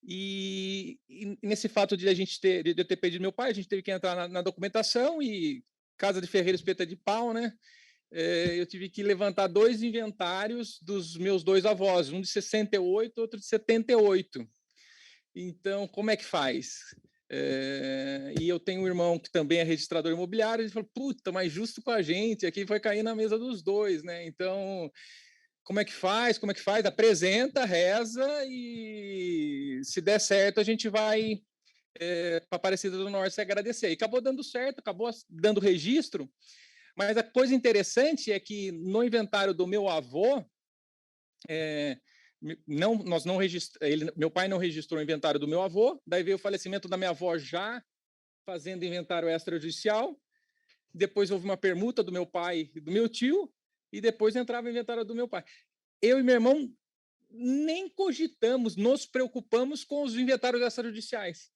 E nesse fato de eu ter perdido meu pai, a gente teve que entrar na documentação e casa de ferreiro, espeta de pau, né? Eu tive que levantar 2 inventários dos meus 2 avós, um de 68, outro de 78. Então, como é que faz? E eu tenho um irmão que também é registrador imobiliário, ele falou, puta, mas justo com a gente, aqui vai cair na mesa dos 2, né? Então, como é que faz? Como é que faz? Apresenta, reza e se der certo, a gente vai para Aparecida do Norte se agradecer. E acabou dando certo, acabou dando registro, mas a coisa interessante é que no inventário do meu avô, meu pai não registrou o inventário do meu avô, daí veio o falecimento da minha avó já fazendo inventário extrajudicial, depois houve uma permuta do meu pai e do meu tio, e depois entrava o inventário do meu pai. Eu e meu irmão nem cogitamos, nos preocupamos com os inventários extrajudiciais,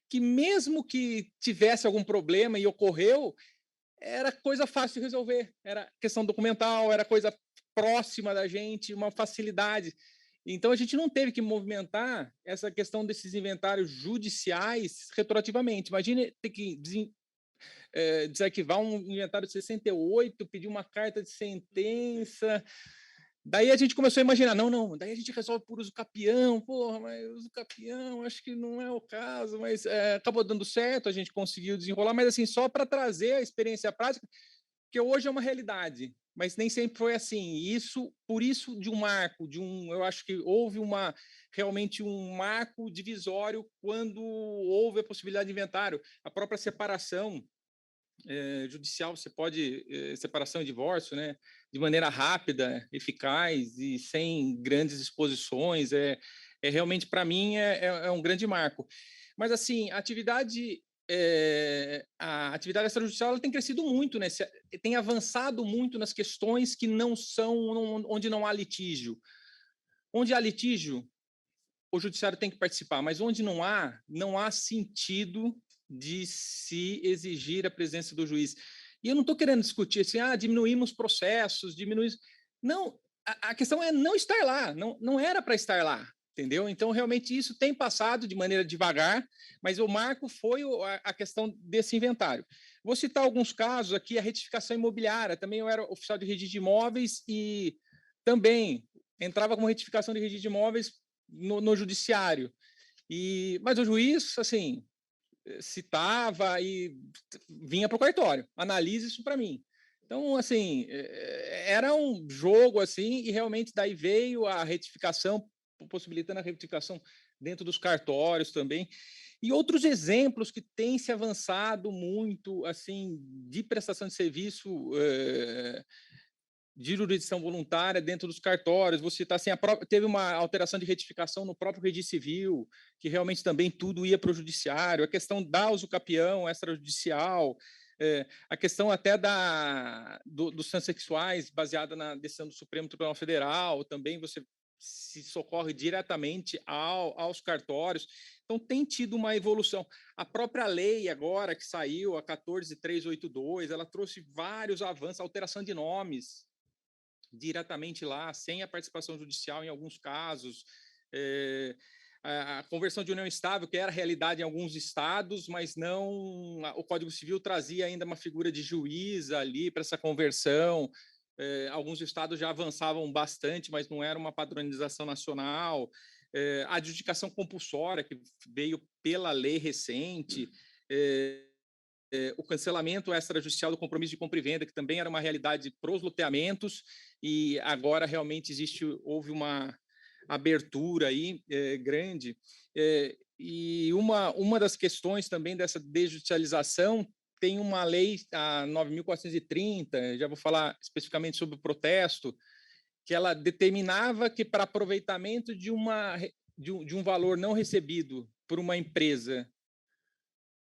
que mesmo que tivesse algum problema e ocorreu, era coisa fácil de resolver, era questão documental, era coisa próxima da gente, uma facilidade. Então, a gente não teve que movimentar essa questão desses inventários judiciais retroativamente. Imagine ter que desarquivar um inventário de 68, pedir uma carta de sentença. Daí a gente começou a imaginar, não, daí a gente resolve por uso capião, porra, mas uso capião, acho que não é o caso, mas acabou dando certo, a gente conseguiu desenrolar, mas assim, só para trazer a experiência prática, que hoje é uma realidade, mas nem sempre foi assim. Por isso de um marco, eu acho que houve realmente um marco divisório quando houve a possibilidade de inventário, a própria separação judicial, você pode separação e divórcio, né, de maneira rápida, eficaz e sem grandes exposições, realmente para mim é um grande marco. Mas assim, a atividade extrajudicial ela tem crescido muito, né? Tem avançado muito nas questões que não são onde não há litígio. Onde há litígio, o judiciário tem que participar, mas onde não há sentido de se exigir a presença do juiz. E eu não estou querendo discutir assim, diminuímos processos, diminuímos... Não, a questão é não estar lá, não era para estar lá, entendeu? Então, realmente, isso tem passado de maneira devagar, mas o marco foi a questão desse inventário. Vou citar alguns casos aqui, a retificação imobiliária, também eu era oficial de registro de imóveis e também entrava como retificação de registro de imóveis no judiciário. Mas o juiz, assim, citava e vinha para o cartório, analise isso para mim. Então, assim, era um jogo assim, e realmente daí veio a retificação, possibilitando a retificação dentro dos cartórios também. E outros exemplos que têm se avançado muito, assim, de prestação de serviço de jurisdição voluntária dentro dos cartórios. Vou citar assim, teve uma alteração de retificação no próprio registro civil, que realmente também tudo ia para o judiciário, a questão da usucapião extrajudicial, a questão até dos transexuais, baseada na decisão do Supremo Tribunal Federal, também você se socorre diretamente aos cartórios. Então, tem tido uma evolução. A própria lei agora que saiu, a 14.382, ela trouxe vários avanços, alteração de nomes diretamente lá, sem a participação judicial em alguns casos, a conversão de união estável, que era realidade em alguns estados, mas não, o Código Civil trazia ainda uma figura de juiz ali para essa conversão. Alguns estados já avançavam bastante, mas não era uma padronização nacional. A adjudicação compulsória, que veio pela lei recente, o cancelamento extrajudicial do compromisso de compra e venda, que também era uma realidade para os loteamentos, e agora realmente houve uma abertura aí grande. E uma das questões também dessa desjudicialização tem uma lei, a 9.430, já vou falar especificamente sobre o protesto, que ela determinava que para aproveitamento de um valor não recebido por uma empresa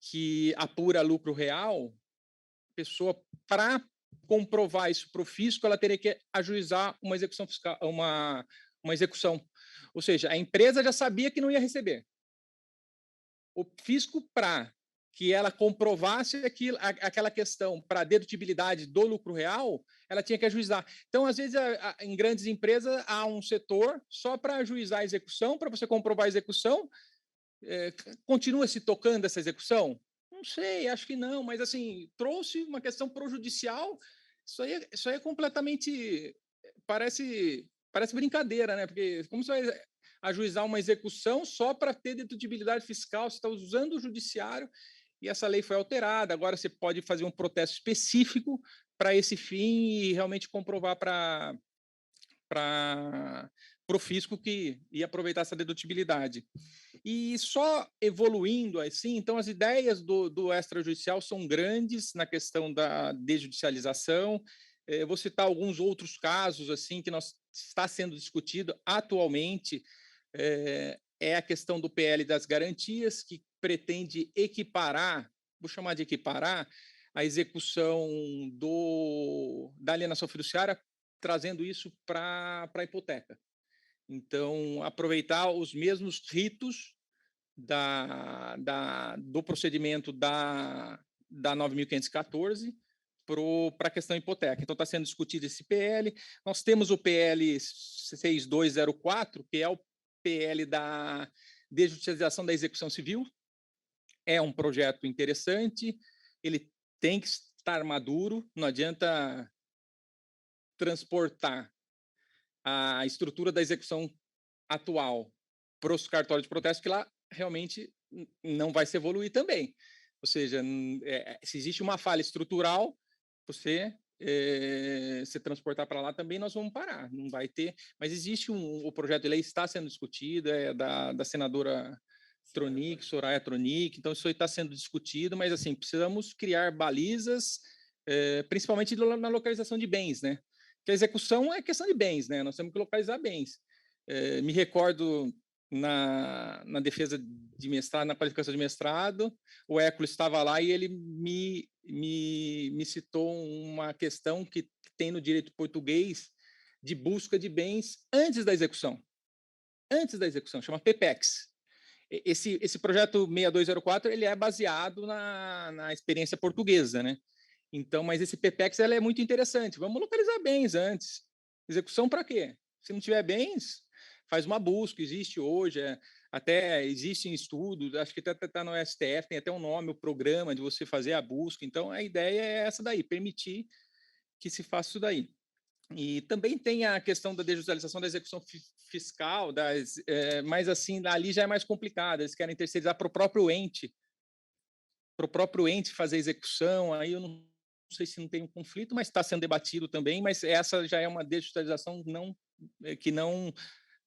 que apura lucro real, a pessoa, para comprovar isso para o fisco, ela teria que ajuizar uma execução fiscal, uma execução. Ou seja, a empresa já sabia que não ia receber. O fisco, para que ela comprovasse aquela questão para dedutibilidade do lucro real, ela tinha que ajuizar. Então, às vezes, em grandes empresas, há um setor só para ajuizar a execução, para você comprovar a execução. Continua se tocando essa execução? Não sei, acho que não, mas assim, trouxe uma questão prejudicial. Isso aí é completamente. Parece brincadeira, né? Porque como você vai ajuizar uma execução só para ter dedutibilidade fiscal? Você está usando o judiciário e essa lei foi alterada. Agora você pode fazer um protesto específico para esse fim e realmente comprovar para o fisco que ia aproveitar essa dedutibilidade. E só evoluindo assim, então as ideias do extrajudicial são grandes na questão da desjudicialização. Vou citar alguns outros casos assim que está sendo discutido atualmente. É a questão do PL das garantias, que pretende equiparar, vou chamar de equiparar, a execução da alienação fiduciária, trazendo isso para a hipoteca. Então, aproveitar os mesmos ritos do procedimento da 9.514 para a questão hipoteca. Então, está sendo discutido esse PL. Nós temos o PL 6204, que é o PL da desjudicialização da execução civil. É um projeto interessante, ele tem que estar maduro, não adianta transportar a estrutura da execução atual para os cartórios de protesto, que lá realmente não vai se evoluir também. Ou seja, se existe uma falha estrutural, você se transportar para lá também nós vamos parar, não vai ter. Mas existe o projeto de lei está sendo discutido, é da senadora Tronic, Soraya Tronic, então isso aí está sendo discutido, mas assim, precisamos criar balizas, principalmente na localização de bens, né? Porque a execução é questão de bens, né? Nós temos que localizar bens. Me recordo na defesa de mestrado, na qualificação de mestrado, o Hércules estava lá e ele me citou uma questão que tem no direito português de busca de bens antes da execução. Antes da execução, chama PPEX. Esse projeto 6204 ele é baseado na experiência portuguesa, né? Então, mas esse PPEX ela é muito interessante. Vamos localizar bens antes. Execução para quê? Se não tiver bens, faz uma busca. Existe hoje, até existem estudos, acho que até está no STF, tem até um nome, o programa de você fazer a busca. Então, a ideia é essa daí, permitir que se faça isso daí. E também tem a questão da desjudicialização da execução fiscal, mas assim, ali já é mais complicado, eles querem terceirizar para o próprio ente fazer a execução, aí eu não sei se não tem um conflito, mas está sendo debatido também, mas essa já é uma desjudicialização que não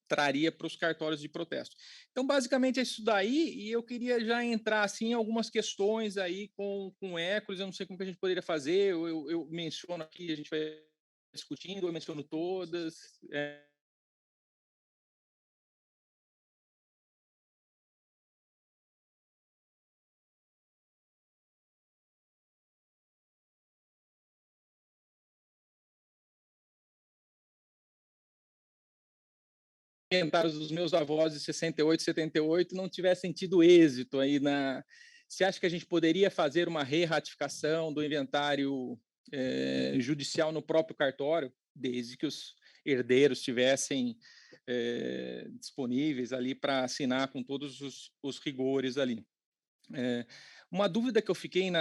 traria para os cartórios de protesto. Então, basicamente, é isso daí, e eu queria já entrar assim, em algumas questões aí com o Hércules, eu não sei como que a gente poderia fazer, eu menciono aqui, a gente vai discutindo, eu menciono todas. inventários dos meus avós de 68, 78 não tivessem tido êxito aí na... Você acha que a gente poderia fazer uma re-ratificação do inventário judicial no próprio cartório, desde que os herdeiros estivessem disponíveis ali para assinar com todos os rigores ali? Uma dúvida que eu fiquei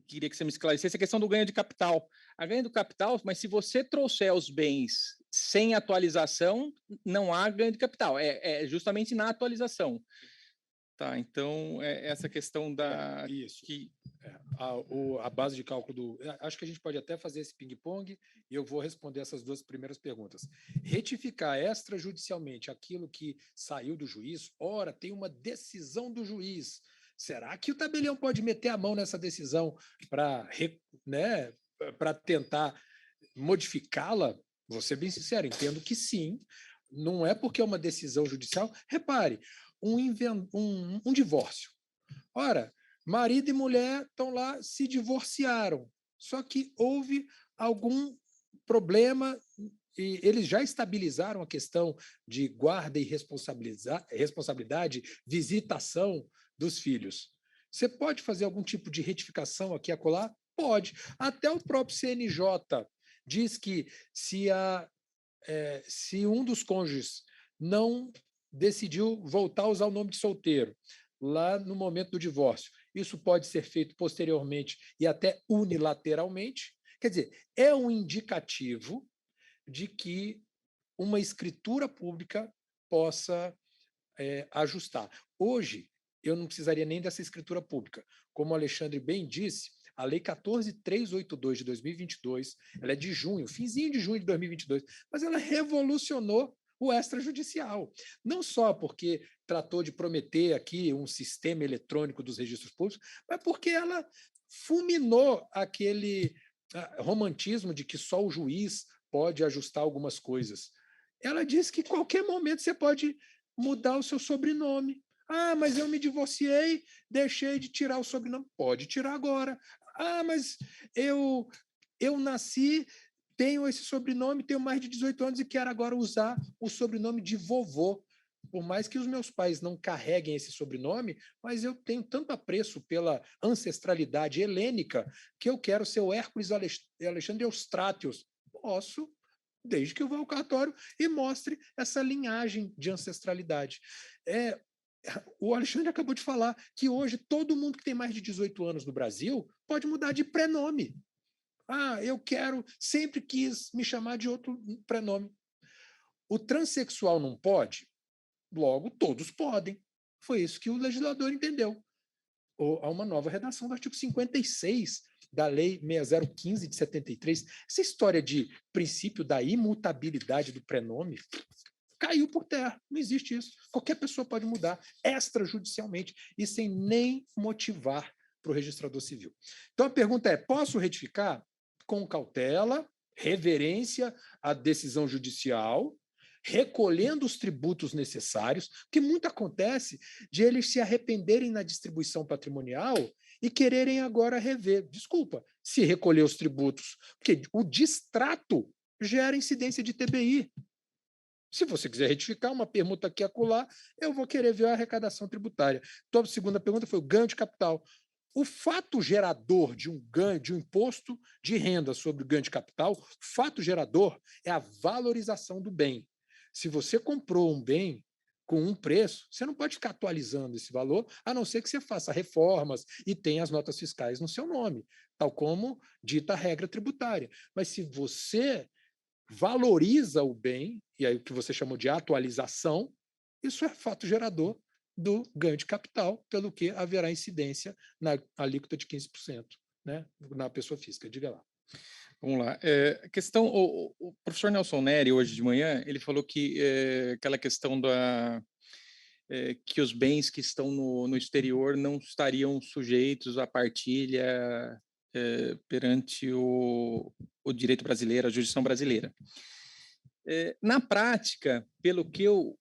queria que você me esclarecesse a questão do ganho de capital. A ganho do capital, mas se você trouxer os bens sem atualização, não há ganho de capital. É justamente na atualização. Tá, então, essa questão da... Isso. A base de cálculo acho que a gente pode até fazer esse ping-pong e eu vou responder essas duas primeiras perguntas. Retificar extrajudicialmente aquilo que saiu do juiz, ora, tem uma decisão do juiz. Será que o tabelião pode meter a mão nessa decisão para tentar modificá-la? Vou ser bem sincero, entendo que sim. Não é porque é uma decisão judicial. Repare, um divórcio. Ora, marido e mulher estão lá, se divorciaram, só que houve algum problema e eles já estabilizaram a questão de guarda e responsabilidade, visitação dos filhos. Você pode fazer algum tipo de retificação aqui e acolá? Pode. Até o próprio CNJ diz que se um dos cônjuges não decidiu voltar a usar o nome de solteiro lá no momento do divórcio, isso pode ser feito posteriormente e até unilateralmente. Quer dizer, é um indicativo de que uma escritura pública possa ajustar. Hoje, eu não precisaria nem dessa escritura pública. Como o Alexandre bem disse, a Lei 14.382 de 2022, ela é de junho, finzinho de junho de 2022, mas ela revolucionou o extrajudicial. Não só porque tratou de prometer aqui um sistema eletrônico dos registros públicos, mas porque ela fulminou aquele romantismo de que só o juiz pode ajustar algumas coisas. Ela diz que em qualquer momento você pode mudar o seu sobrenome. Ah, mas eu me divorciei, deixei de tirar o sobrenome. Pode tirar agora. Ah, mas eu nasci, tenho esse sobrenome, tenho mais de 18 anos e quero agora usar o sobrenome de vovô. Por mais que os meus pais não carreguem esse sobrenome, mas eu tenho tanto apreço pela ancestralidade helênica que eu quero ser o Hércules Alexandre Eustrátios. Posso, desde que eu vá ao cartório e mostre essa linhagem de ancestralidade. O Alexandre acabou de falar que hoje todo mundo que tem mais de 18 anos no Brasil pode mudar de prenome. Ah, eu sempre quis me chamar de outro prenome. O transexual não pode? Logo, todos podem. Foi isso que o legislador entendeu. Há uma nova redação do artigo 56 da Lei 6015 de 73. Essa história de princípio da imutabilidade do prenome caiu por terra. Não existe isso. Qualquer pessoa pode mudar extrajudicialmente e sem nem motivar para o registrador civil. Então, a pergunta é, posso retificar? Com cautela, reverência à decisão judicial, recolhendo os tributos necessários, porque muito acontece de eles se arrependerem na distribuição patrimonial e quererem agora rever. Desculpa, se recolher os tributos, porque o distrato gera incidência de TBI. Se você quiser retificar uma permuta aqui e acolá, eu vou querer ver a arrecadação tributária. Então, a segunda pergunta foi o ganho de capital. O fato gerador de um ganho, de um imposto de renda sobre o ganho de capital, o fato gerador é a valorização do bem. Se você comprou um bem com um preço, você não pode ficar atualizando esse valor, a não ser que você faça reformas e tenha as notas fiscais no seu nome, tal como dita a regra tributária. Mas se você valoriza o bem, e aí o que você chamou de atualização, isso é fato gerador do ganho de capital, pelo que haverá incidência na alíquota de 15%, né, na pessoa física. Diga lá. Vamos lá. A questão, o professor Nelson Neri, hoje de manhã, ele falou que aquela questão que os bens que estão no exterior não estariam sujeitos à partilha perante o direito brasileiro, a jurisdição brasileira. Na prática, pelo que eu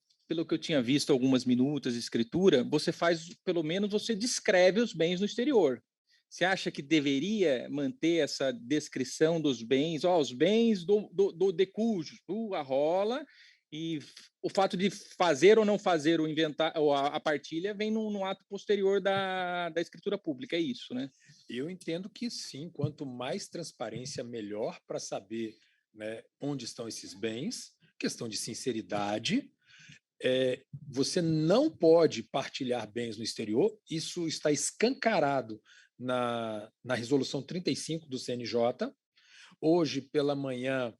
tinha visto algumas minutas de escritura, você faz, pelo menos você descreve os bens no exterior. Você acha que deveria manter essa descrição dos bens, os bens do de cujos, a rola, e o fato de fazer ou não fazer o inventário, ou a partilha, vem num ato posterior da escritura pública, é isso, né? Eu entendo que sim, quanto mais transparência, melhor para saber, né, onde estão esses bens, questão de sinceridade. Você não pode partilhar bens no exterior, isso está escancarado na resolução 35 do CNJ. Hoje, pela manhã,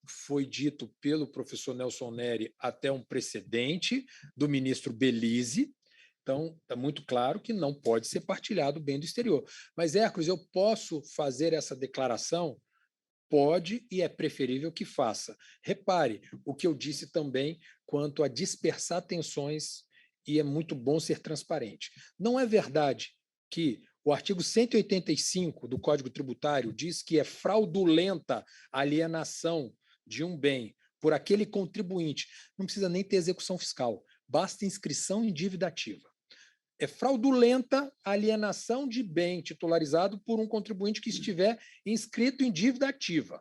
foi dito pelo professor Nelson Neri até um precedente do ministro Belize. Então, está muito claro que não pode ser partilhado bem do exterior. Mas, Hércules, eu posso fazer essa declaração? Pode, e é preferível que faça. Repare o que eu disse também quanto a dispersar tensões, e é muito bom ser transparente. Não é verdade que o artigo 185 do Código Tributário diz que é fraudulenta a alienação de um bem por aquele contribuinte. Não precisa nem ter execução fiscal, basta inscrição em dívida ativa. É fraudulenta a alienação de bem titularizado por um contribuinte que estiver inscrito em dívida ativa.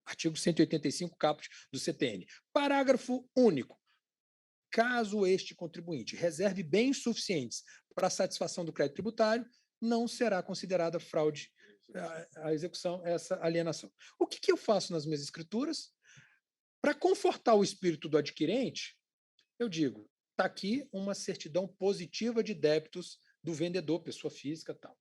Artigo 185, caput do CTN. Parágrafo único. Caso este contribuinte reserve bens suficientes para a satisfação do crédito tributário, não será considerada fraude a execução, essa alienação. O que eu faço nas minhas escrituras? Para confortar o espírito do adquirente, eu digo, está aqui uma certidão positiva de débitos do vendedor, pessoa física, tal.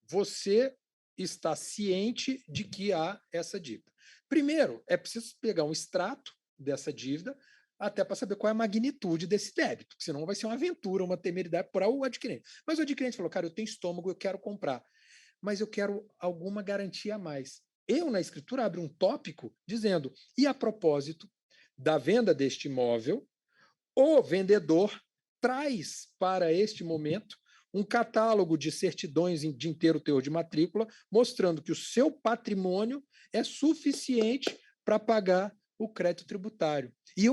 Você está ciente de que há essa dívida. Primeiro, é preciso pegar um extrato dessa dívida, até para saber qual é a magnitude desse débito, porque senão vai ser uma aventura, uma temeridade para o adquirente. Mas o adquirente falou, cara, eu tenho estômago, eu quero comprar, mas eu quero alguma garantia a mais. Eu, na escritura, abro um tópico dizendo, e a propósito da venda deste imóvel, o vendedor traz para este momento um catálogo de certidões de inteiro teor de matrícula, mostrando que o seu patrimônio é suficiente para pagar o crédito tributário. E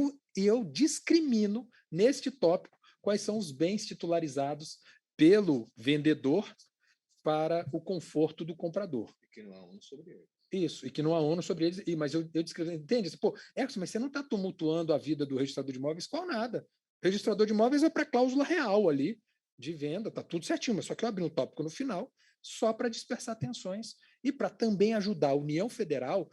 eu discrimino, neste tópico, quais são os bens titularizados pelo vendedor para o conforto do comprador. E que não há ônus sobre eles. Isso, e que não há ônus sobre eles. Mas eu descrevo, entende? Pô, Edson, mas você não está tumultuando a vida do registrador de imóveis? Qual nada? O registrador de imóveis é para cláusula real ali, de venda, está tudo certinho, mas só que eu abri um tópico no final só para dispersar tensões e para também ajudar a União Federal,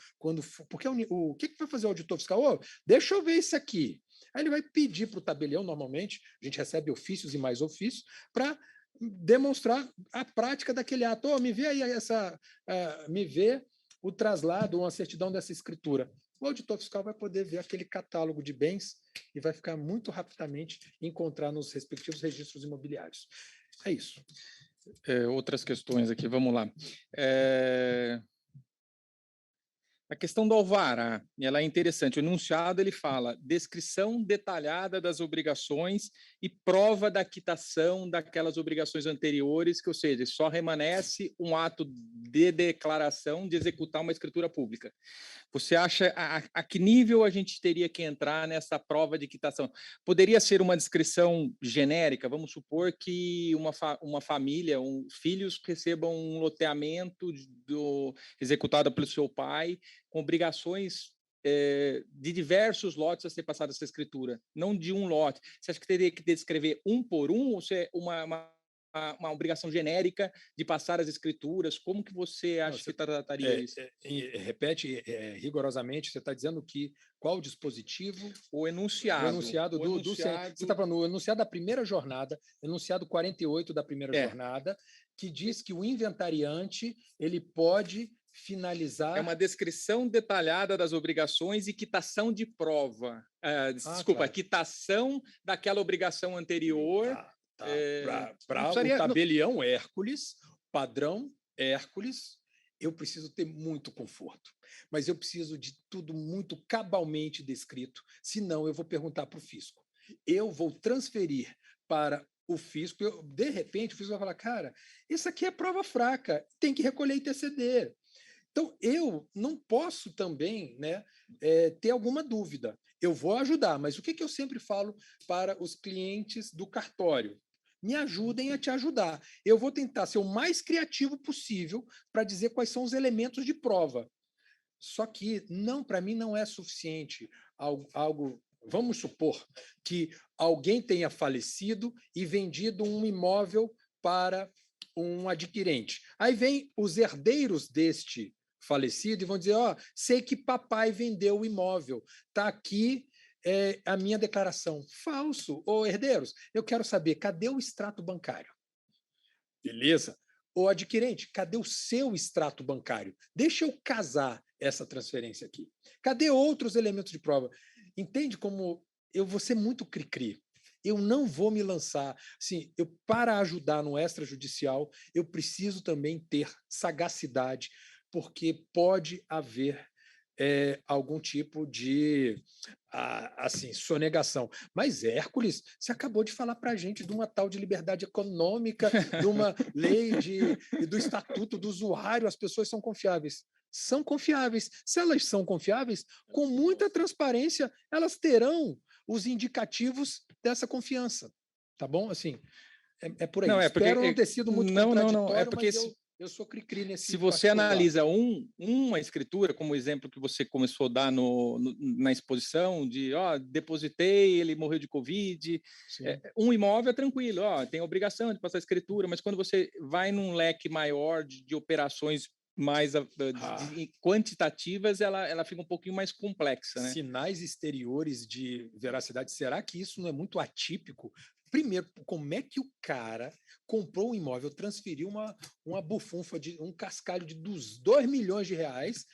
porque o que vai fazer o auditor fiscal? Deixa eu ver isso aqui. Aí ele vai pedir para o tabelião, normalmente, a gente recebe ofícios e mais ofícios, para demonstrar a prática daquele ato. Me vê aí me vê o traslado, uma certidão dessa escritura. O auditor fiscal vai poder ver aquele catálogo de bens e vai ficar muito rapidamente encontrar nos respectivos registros imobiliários. É isso. Outras questões aqui, vamos lá. A questão do alvará, ela é interessante. O enunciado ele fala descrição detalhada das obrigações e prova da quitação daquelas obrigações anteriores, que, ou seja, só remanesce um ato de declaração de executar uma escritura pública. Você acha a que nível a gente teria que entrar nessa prova de quitação? Poderia ser uma descrição genérica? Vamos supor que uma família, filhos recebam um loteamento executado pelo seu pai, com obrigações de diversos lotes a ser passada essa escritura, não de um lote. Você acha que teria que descrever um por um, ou se é uma obrigação genérica de passar as escrituras? Como que você acha que trataria isso? Repete rigorosamente, você está dizendo que qual o dispositivo? O enunciado. O enunciado você está falando o enunciado da primeira jornada, enunciado 48 da primeira jornada, que diz que o inventariante ele pode finalizar... É uma descrição detalhada das obrigações e quitação de prova. Desculpa, claro. Quitação daquela obrigação anterior... Para o tabelião Hércules, padrão Hércules, eu preciso ter muito conforto, mas eu preciso de tudo muito cabalmente descrito, senão eu vou perguntar para o fisco. Eu vou transferir para o fisco, de repente o fisco vai falar, cara, isso aqui é prova fraca, tem que recolher ITCD. Então, eu não posso também ter alguma dúvida. Eu vou ajudar, mas o que eu sempre falo para os clientes do cartório? me ajudem a te ajudar. Eu vou tentar ser o mais criativo possível para dizer quais são os elementos de prova. Só que não, para mim não é suficiente algo. Vamos supor que alguém tenha falecido e vendido um imóvel para um adquirente. Aí vem os herdeiros deste falecido e vão dizer: ó, sei que papai vendeu o imóvel, está aqui a minha declaração. Falso. Ô, herdeiros, eu quero saber, cadê o extrato bancário? Beleza. O adquirente, cadê o seu extrato bancário? Deixa eu casar essa transferência aqui. Cadê outros elementos de prova? Entende como eu vou ser muito cri-cri? Eu não vou me lançar. Assim, para ajudar no extrajudicial, eu preciso também ter sagacidade, porque pode haver algum tipo de assim, sonegação. Mas Hércules, você acabou de falar para a gente de uma tal de liberdade econômica, de uma lei do estatuto do usuário, as pessoas são confiáveis. São confiáveis. Se elas são confiáveis, com muita transparência, elas terão os indicativos dessa confiança. Tá bom? Assim, é por aí. Não, Espero não ter sido muito contraditório, é porque mas eu sou cri-cri nesse se você particular. analisa uma escritura, como o exemplo que você começou a dar na exposição, de depositei, ele morreu de Covid, um imóvel é tranquilo, tem a obrigação de passar a escritura, mas quando você vai num leque maior de operações mais quantitativas, ela fica um pouquinho mais complexa, né? Sinais exteriores de veracidade, será que isso não é muito atípico? Primeiro, como é que o cara comprou um imóvel, transferiu uma bufunfa, um cascalho de 2 milhões de reais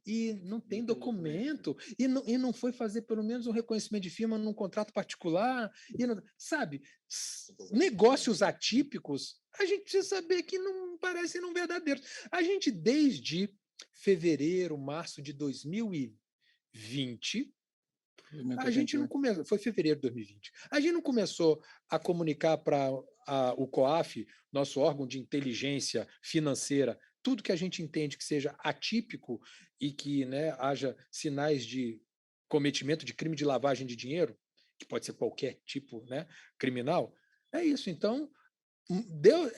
e não tem documento, e não foi fazer pelo menos um reconhecimento de firma num contrato particular? Sabe, negócios atípicos, a gente precisa saber que não parecem não verdadeiros. A gente, desde fevereiro, março de 2020, a gente não começou, foi fevereiro de 2020. A gente não começou a comunicar para o COAF, nosso órgão de inteligência financeira, tudo que a gente entende que seja atípico e que, né, haja sinais de cometimento de crime de lavagem de dinheiro, que pode ser qualquer tipo, né, criminal. É isso. Então,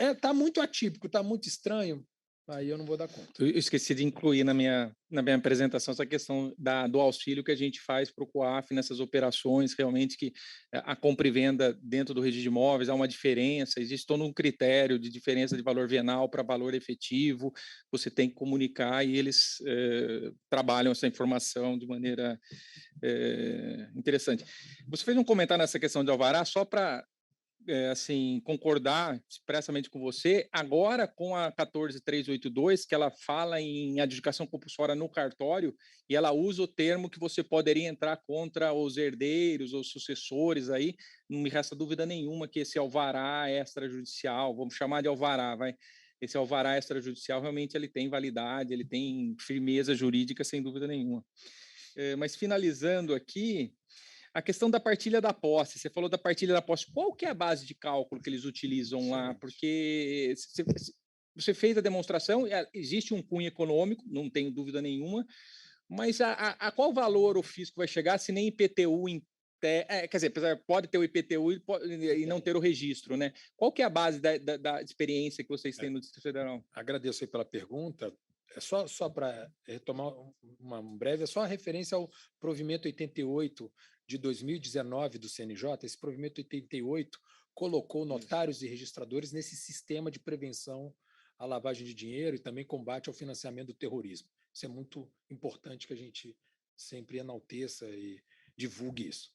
está muito atípico, está muito estranho. Aí eu não vou dar conta. Eu esqueci de incluir na minha apresentação essa questão do auxílio que a gente faz para o COAF nessas operações, realmente que a compra e venda dentro do registro de imóveis há uma diferença, existe todo um critério de diferença de valor venal para valor efetivo, você tem que comunicar e eles trabalham essa informação de maneira interessante. Você fez um comentário nessa questão de alvará, só para assim, concordar expressamente com você, agora com a 14382, que ela fala em adjudicação compulsória no cartório, e ela usa o termo que você poderia entrar contra os herdeiros ou sucessores aí, não me resta dúvida nenhuma que esse alvará extrajudicial, vamos chamar de alvará, esse alvará extrajudicial realmente ele tem validade, ele tem firmeza jurídica, sem dúvida nenhuma. Mas finalizando aqui, a questão da partilha da posse, você falou da partilha da posse, qual que é a base de cálculo que eles utilizam lá? Porque você fez a demonstração, existe um cunho econômico, não tenho dúvida nenhuma, mas a qual valor o fisco vai chegar se nem IPTU, quer dizer, pode ter o IPTU e não ter o registro, né? Qual que é a base da experiência que vocês têm no Distrito Federal? Agradeço aí pela pergunta. Só para retomar uma breve, é só a referência ao provimento 88 de 2019 do CNJ. Esse provimento 88 colocou notários e registradores nesse sistema de prevenção à lavagem de dinheiro e também combate ao financiamento do terrorismo. Isso é muito importante que a gente sempre enalteça e divulgue isso.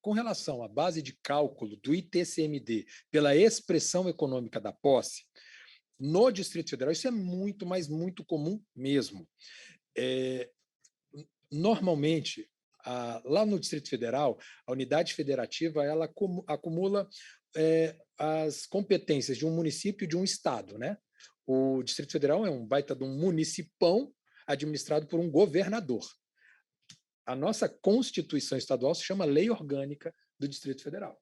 Com relação à base de cálculo do ITCMD pela expressão econômica da posse, no Distrito Federal, isso é muito, mas muito comum mesmo. Normalmente, lá no Distrito Federal, a unidade federativa ela acumula as competências de um município e de um estado, né? O Distrito Federal é um baita de um municipão administrado por um governador. A nossa Constituição Estadual se chama Lei Orgânica do Distrito Federal.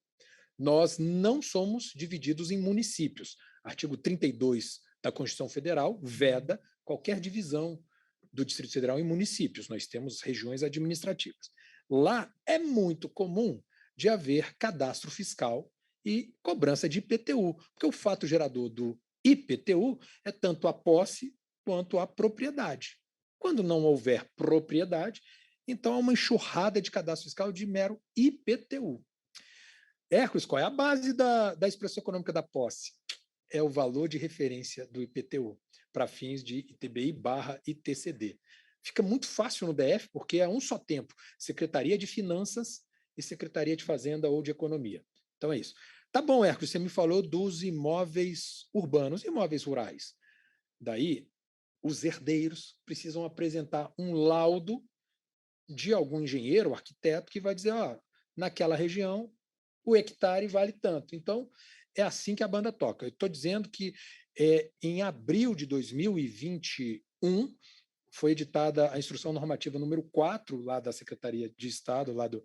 Nós não somos divididos em municípios. Artigo 32 da Constituição Federal veda qualquer divisão do Distrito Federal em municípios. Nós temos regiões administrativas. Lá é muito comum de haver cadastro fiscal e cobrança de IPTU, porque o fato gerador do IPTU é tanto a posse quanto a propriedade. Quando não houver propriedade, então há uma enxurrada de cadastro fiscal de mero IPTU. Hércules, qual é a base da expressão econômica da posse? É o valor de referência do IPTU, para fins de ITBI/ITCD. Fica muito fácil no DF, porque é um só tempo, Secretaria de Finanças e Secretaria de Fazenda ou de Economia. Então é isso. Tá bom, Hércules, você me falou dos imóveis urbanos, imóveis rurais. Daí, os herdeiros precisam apresentar um laudo de algum engenheiro, arquiteto, que vai dizer, ó, naquela região, o hectare vale tanto. Então, é assim que a banda toca. Eu estou dizendo que em abril de 2021 foi editada a instrução normativa número 4, lá da Secretaria de Estado, lá de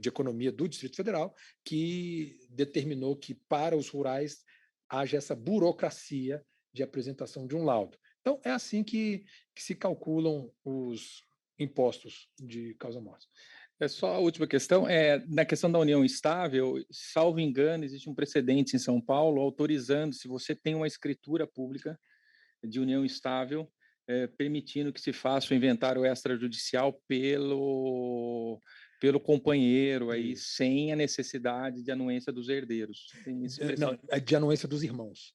Economia do Distrito Federal, que determinou que para os rurais haja essa burocracia de apresentação de um laudo. Então, é assim que se calculam os impostos de causa-morte. É só a última questão. Na questão da união estável, salvo engano, existe um precedente em São Paulo autorizando, se você tem uma escritura pública de união estável, permitindo que se faça o inventário extrajudicial pelo companheiro, aí, sem a necessidade de anuência dos herdeiros. Não, é de anuência dos irmãos.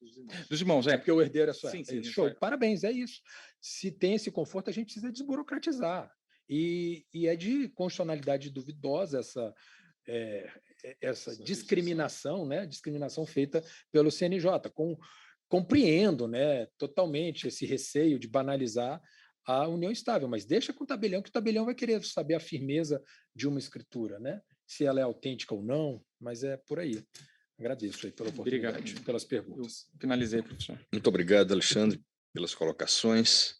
Dos irmãos, Porque o herdeiro é só. Sim, sim, show, parabéns, é isso. Se tem esse conforto, a gente precisa desburocratizar. E é de constitucionalidade duvidosa essa discriminação, né? Discriminação feita pelo CNJ. Compreendo, né, totalmente esse receio de banalizar a união estável, mas deixa com o tabelião, que o tabelião vai querer saber a firmeza de uma escritura, né? Se ela é autêntica ou não, mas é por aí. Agradeço aí pela oportunidade, obrigado, pelas perguntas. Eu finalizei, professor. Muito obrigado, Alexandre, pelas colocações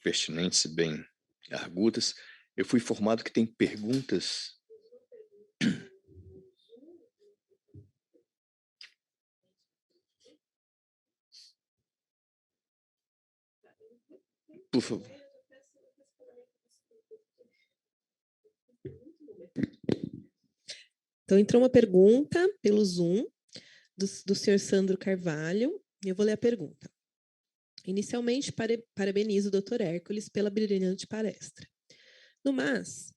pertinentes e bem argutas. Eu fui informado que tem perguntas. Por favor. Então, entrou uma pergunta pelo Zoom do senhor Sandro Carvalho. Eu vou ler a pergunta. Inicialmente, parabenizo o Dr. Hércules pela brilhante palestra. No mais,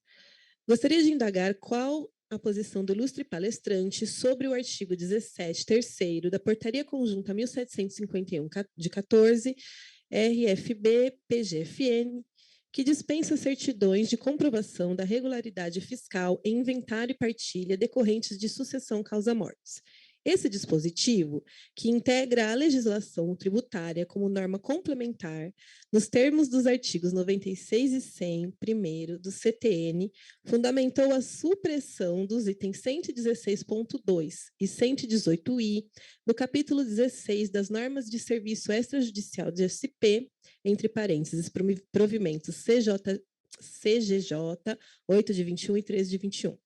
gostaria de indagar qual a posição do ilustre palestrante sobre o artigo 17, terceiro, da Portaria Conjunta 1751, de 14, RFB-PGFN, que dispensa certidões de comprovação da regularidade fiscal em inventário e partilha decorrentes de sucessão causa-mortes. Esse dispositivo, que integra a legislação tributária como norma complementar, nos termos dos artigos 96 e 100, primeiro, do CTN, fundamentou a supressão dos itens 116.2 e 118i do capítulo 16 das normas de serviço extrajudicial de SP, entre parênteses, provimentos CGJ 8 de 21 e 13 de 21.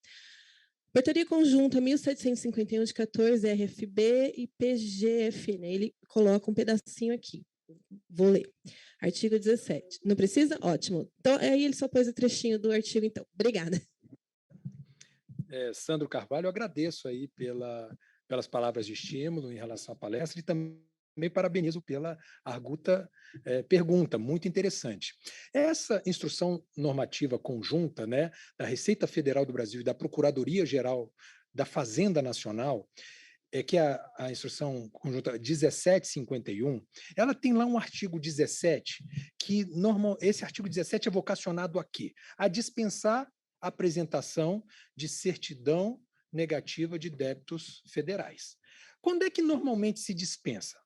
Portaria Conjunta 1751 de 14, RFB e PGFN. Ele coloca um pedacinho aqui. Vou ler. Artigo 17. Não precisa? Ótimo. Então, aí ele só pôs o trechinho do artigo, então. Obrigada. Sandro Carvalho, eu agradeço aí pelas palavras de estímulo em relação à palestra e também parabenizo pela arguta pergunta, muito interessante. Essa instrução normativa conjunta, né, da Receita Federal do Brasil e da Procuradoria-Geral da Fazenda Nacional, que é a instrução conjunta 1751, ela tem lá um artigo 17, que esse artigo 17 é vocacionado a quê? A dispensar a apresentação de certidão negativa de débitos federais. Quando é que normalmente se dispensa?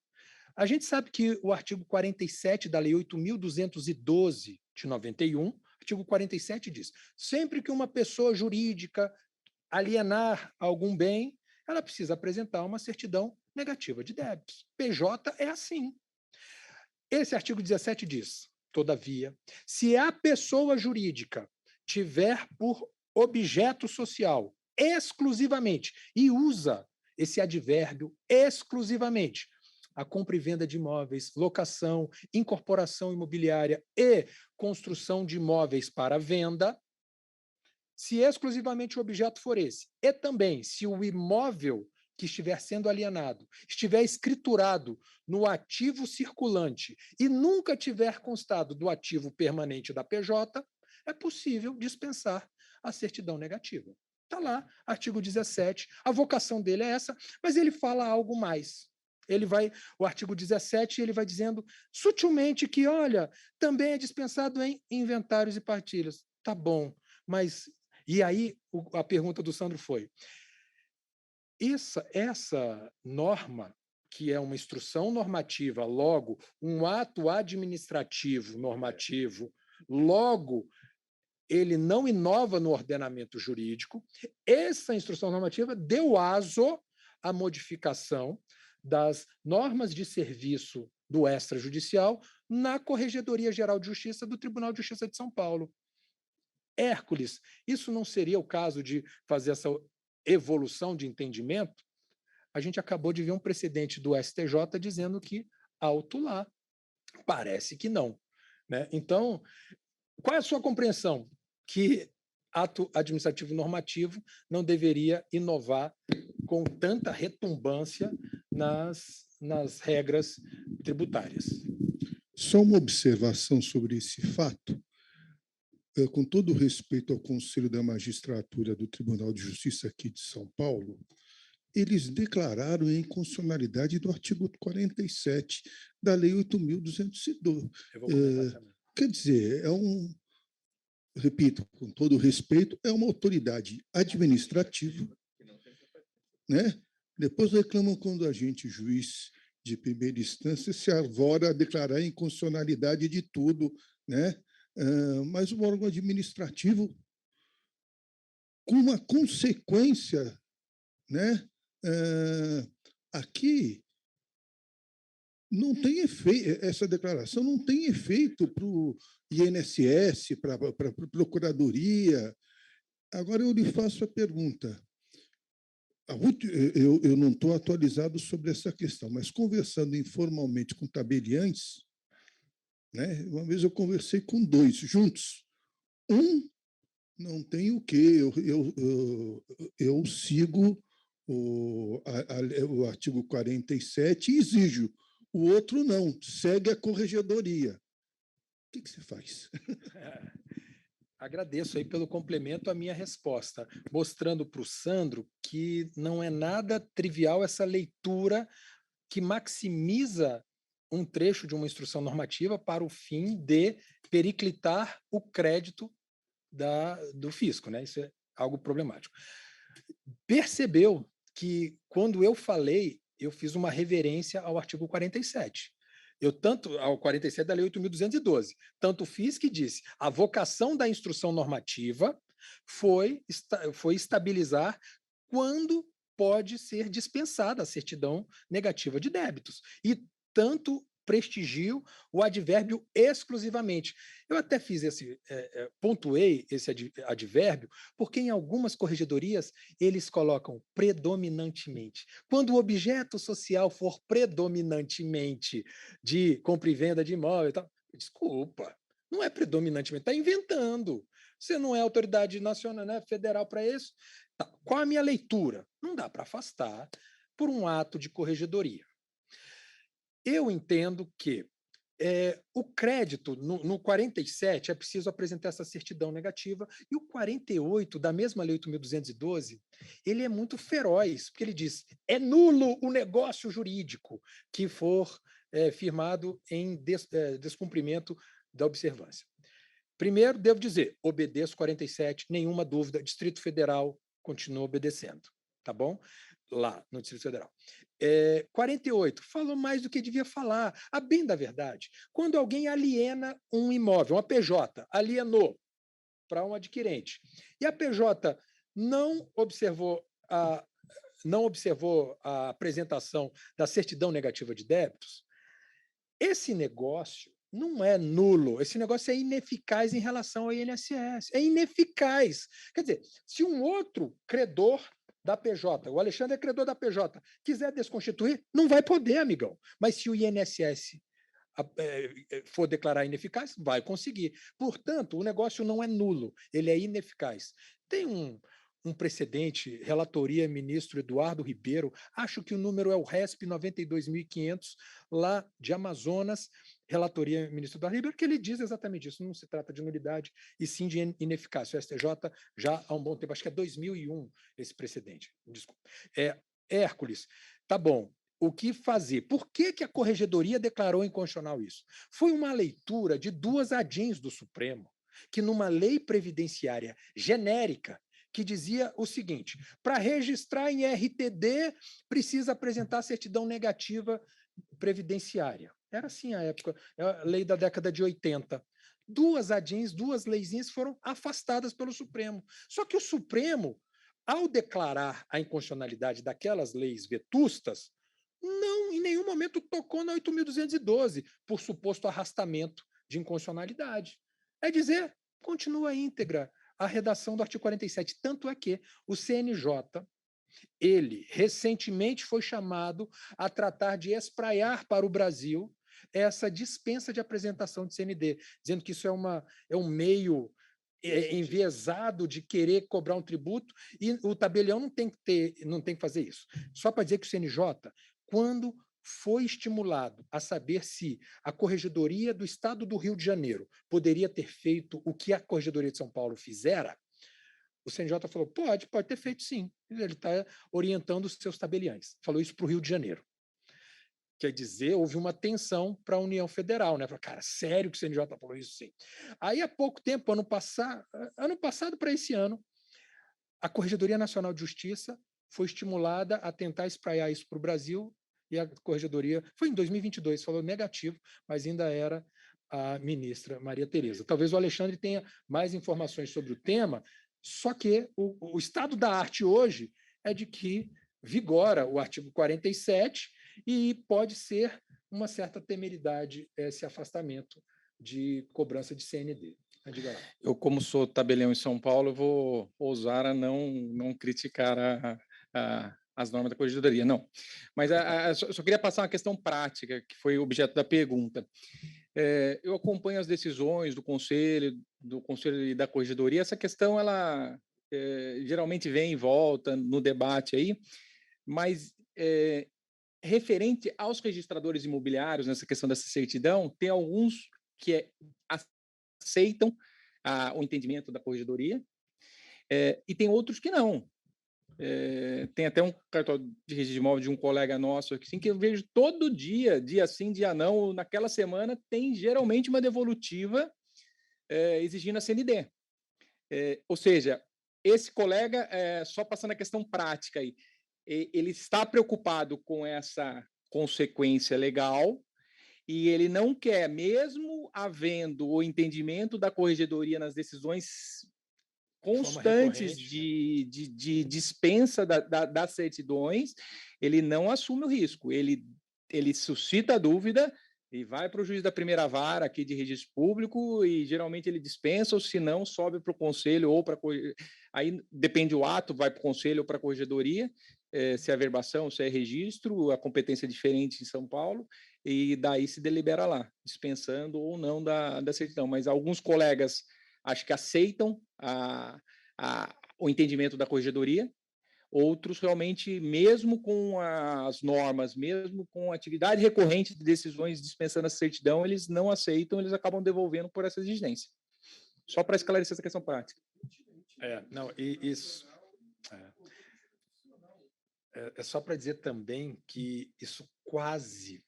A gente sabe que o artigo 47 da Lei 8.212 de 91, artigo 47 diz: sempre que uma pessoa jurídica alienar algum bem, ela precisa apresentar uma certidão negativa de débitos. PJ é assim. Esse artigo 17 diz: todavia, se a pessoa jurídica tiver por objeto social exclusivamente, e usa esse advérbio exclusivamente, a compra e venda de imóveis, locação, incorporação imobiliária e construção de imóveis para venda, se exclusivamente o objeto for esse, e também se o imóvel que estiver sendo alienado, estiver escriturado no ativo circulante e nunca tiver constado do ativo permanente da PJ, é possível dispensar a certidão negativa. Está lá, artigo 17, a vocação dele é essa, mas ele fala algo mais. O artigo 17, ele vai dizendo sutilmente que, olha, também é dispensado em inventários e partilhas. Tá bom, mas... E aí a pergunta do Sandro foi, essa norma, que é uma instrução normativa, logo, um ato administrativo normativo, logo, ele não inova no ordenamento jurídico, essa instrução normativa deu aso à modificação das normas de serviço do extrajudicial na Corregedoria Geral de Justiça do Tribunal de Justiça de São Paulo. Hércules, isso não seria o caso de fazer essa evolução de entendimento? A gente acabou de ver um precedente do STJ dizendo que alto lá. Parece que não, né? Então, qual é a sua compreensão? Que ato administrativo normativo não deveria inovar com tanta retumbância nas regras tributárias. Só uma observação sobre esse fato. Com todo respeito ao Conselho da Magistratura do Tribunal de Justiça aqui de São Paulo, eles declararam a inconstitucionalidade do artigo 47 da Lei 8.212. Quer dizer, repito, com todo respeito, é uma autoridade administrativa, né? Depois reclamam quando a gente, juiz de primeira instância, se arvora a declarar a inconstitucionalidade de tudo, né? Mas o órgão administrativo, com uma consequência, né? Aqui não tem efeito, essa declaração não tem efeito para o INSS, para a Procuradoria. Agora eu lhe faço a pergunta. Eu não estou atualizado sobre essa questão, mas conversando informalmente com tabeliães, né, uma vez eu conversei com 2 juntos. Um não tem o quê? Eu sigo o artigo 47 e exijo. O outro não, segue a corregedoria. O que você faz? Agradeço aí pelo complemento à minha resposta, mostrando para o Sandro que não é nada trivial essa leitura que maximiza um trecho de uma instrução normativa para o fim de periclitar o crédito do fisco, né? Isso é algo problemático. Percebeu que, quando eu falei, eu fiz uma reverência ao artigo 47. Ao 47 da Lei 8.212. Tanto fiz que disse, a vocação da instrução normativa foi estabilizar quando pode ser dispensada a certidão negativa de débitos. E tanto prestigio o advérbio exclusivamente. Eu até pontuei esse advérbio, porque em algumas corregedorias eles colocam predominantemente. Quando o objeto social for predominantemente de compra e venda de imóvel e tal, desculpa, não é predominantemente, está inventando. Você não é autoridade nacional, né, federal para isso. Tá. Qual a minha leitura? Não dá para afastar por um ato de corregedoria. Eu entendo que o crédito, no 47, é preciso apresentar essa certidão negativa, e o 48, da mesma Lei 8.212, ele é muito feroz, porque ele diz, é nulo o negócio jurídico que for firmado em descumprimento da observância. Primeiro, devo dizer, obedeço 47, nenhuma dúvida, Distrito Federal continua obedecendo, tá bom? Lá no Distrito Federal. 48, falou mais do que devia falar. A bem da verdade, quando alguém aliena um imóvel, uma PJ, alienou para um adquirente, e a PJ não observou a apresentação da certidão negativa de débitos, esse negócio não é nulo, esse negócio é ineficaz em relação ao INSS, é ineficaz. Quer dizer, se um outro credor da PJ, o Alexandre é credor da PJ, quiser desconstituir, não vai poder, amigão. Mas se o INSS for declarar ineficaz, vai conseguir. Portanto, o negócio não é nulo, ele é ineficaz. Tem um precedente, relatoria ministro Eduardo Ribeiro, acho que o número é o RESP 92.500, lá de Amazonas, relatoria ministro Eduardo Ribeiro, que ele diz exatamente isso, não se trata de nulidade, e sim de ineficácia. O STJ já há um bom tempo, acho que é 2001 esse precedente, desculpa. Hércules, tá bom, o que fazer? Por que a Corregedoria declarou inconstitucional isso? Foi uma leitura de duas ADINs do Supremo, que numa lei previdenciária genérica, que dizia o seguinte: para registrar em RTD, precisa apresentar certidão negativa previdenciária. Era assim a época, a lei da década de 80. Duas ADINs, duas leizinhas foram afastadas pelo Supremo. Só que o Supremo, ao declarar a inconstitucionalidade daquelas leis vetustas, não, em nenhum momento tocou na 8.212, por suposto arrastamento de inconstitucionalidade. É dizer, continua íntegra a redação do artigo 47. Tanto é que o CNJ, ele recentemente foi chamado a tratar de espraiar para o Brasil essa dispensa de apresentação de CND, dizendo que isso é um meio enviesado de querer cobrar um tributo, e o tabelião não tem que fazer isso. Só para dizer que o CNJ, quando foi estimulado a saber se a Corregedoria do Estado do Rio de Janeiro poderia ter feito o que a Corregedoria de São Paulo fizera, o CNJ falou, pode ter feito sim. Ele está orientando os seus tabeliães. Falou isso para o Rio de Janeiro. Quer dizer, houve uma tensão para a União Federal, né? Cara, sério que o CNJ falou isso? Sim. Aí, há pouco tempo, ano passado para esse ano, a Corregedoria Nacional de Justiça foi estimulada a tentar espraiar isso para o Brasil, e a Corregedoria, foi em 2022, falou negativo, mas ainda era a ministra Maria Tereza. Talvez o Alexandre tenha mais informações sobre o tema, só que o estado da arte hoje é de que vigora o artigo 47 e pode ser uma certa temeridade esse afastamento de cobrança de CND. Eu, como sou tabelião em São Paulo, vou ousar a não criticar as normas da Corregedoria, não. Mas só queria passar uma questão prática, que foi o objeto da pergunta. Eu acompanho as decisões do Conselho e da Corregedoria. Essa questão, ela geralmente vem e volta no debate aí, mas referente aos registradores imobiliários, nessa questão dessa certidão, tem alguns que aceitam o entendimento da Corregedoria, e tem outros que não. Tem até um cartório de registro de imóvel de um colega nosso aqui, assim, que eu vejo todo dia sim, dia não, naquela semana tem geralmente uma devolutiva exigindo a CND. Ou seja, esse colega, só passando a questão prática aí, ele está preocupado com essa consequência legal, e ele não quer, mesmo havendo o entendimento da Corregedoria nas decisões constantes de dispensa das certidões, ele não assume o risco, ele suscita a dúvida e vai para o juiz da primeira vara aqui de registro público, e geralmente ele dispensa, ou se não, sobe para o conselho ou para... Aí depende do ato, vai para o conselho ou para a Corregedoria, se é averbação, se é registro, a competência é diferente em São Paulo, e daí se delibera lá, dispensando ou não da certidão. Mas alguns colegas acho que aceitam o entendimento da Corregedoria, outros realmente, mesmo com as normas, mesmo com a atividade recorrente de decisões dispensando a certidão, eles não aceitam, eles acabam devolvendo por essa exigência. Só para esclarecer essa questão prática. Isso. É só para dizer também que isso quase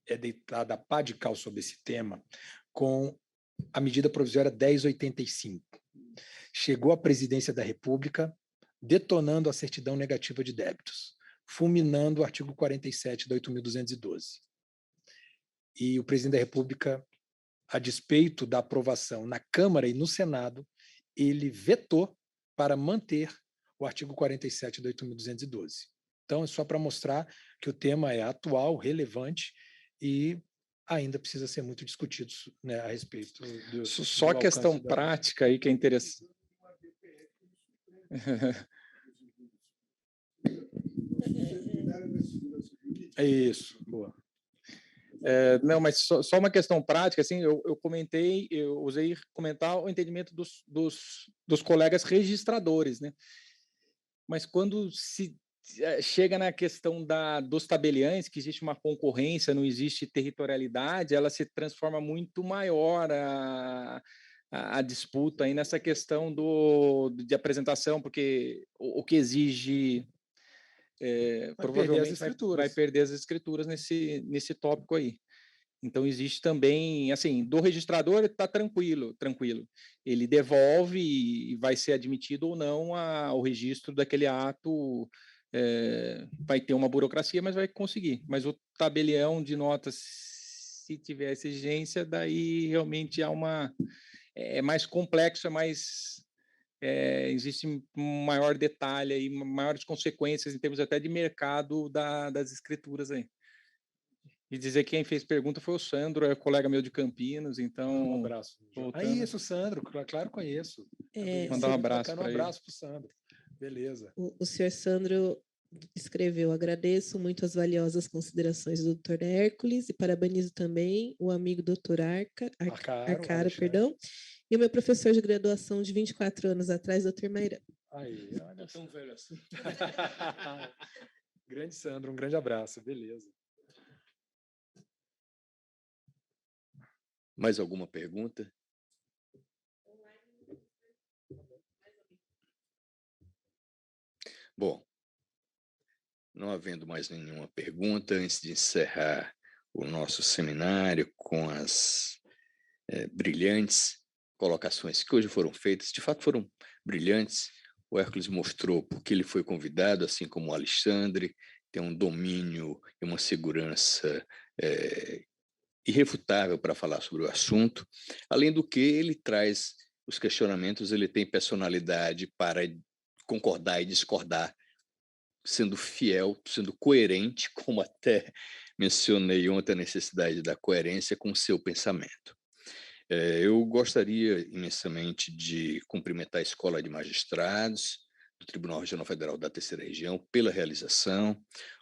é deitado a pá de cal sobre esse tema com a medida provisória 1085. Chegou à presidência da República detonando a certidão negativa de débitos, fulminando o artigo 47 da 8.212. E o presidente da República, a despeito da aprovação na Câmara e no Senado, ele vetou para manter o artigo 47 da 8.212. Então, é só para mostrar que o tema é atual, relevante e ainda precisa ser muito discutido, né, a respeito do só a questão prática aí que é interessante. É isso, boa. Não, mas só uma questão prática, assim, eu usei comentar o entendimento dos dos colegas registradores, né? Mas quando se chega na questão dos tabeliães, que existe uma concorrência, não existe territorialidade, ela se transforma muito maior a disputa aí nessa questão de apresentação, porque o que exige provavelmente vai perder as escrituras nesse tópico aí. Então, existe também, assim, do registrador está tranquilo. Ele devolve e vai ser admitido ou não o registro daquele ato, vai ter uma burocracia, mas vai conseguir. Mas o tabelião de notas, se tiver essa exigência, daí realmente é mais complexo, existe um maior detalhe aí, maiores consequências em termos até de mercado das escrituras aí. E dizer que quem fez pergunta foi o Sandro, é colega meu de Campinas, então... Um abraço. Isso, Sandro, claro, conheço. Mandar um abraço para ele. Um abraço para o Sandro. Beleza. O senhor Sandro escreveu: agradeço muito as valiosas considerações do Dr. Hércules e parabenizo também o amigo Dr. Arcaro, perdão, e o meu professor de graduação de 24 anos atrás, Dr. Mairã. Aí, olha tão velho assim. Grande Sandro, um grande abraço, beleza. Mais alguma pergunta? Bom, não havendo mais nenhuma pergunta, antes de encerrar o nosso seminário com as brilhantes colocações que hoje foram feitas, de fato foram brilhantes. O Hércules mostrou porque ele foi convidado, assim como o Alexandre, tem um domínio e uma segurança irrefutável para falar sobre o assunto. Além do que, ele traz os questionamentos, ele tem personalidade para concordar e discordar, sendo fiel, sendo coerente, como até mencionei ontem, a necessidade da coerência com o seu pensamento. Eu gostaria imensamente de cumprimentar a Escola de Magistrados do Tribunal Regional Federal da Terceira Região pela realização.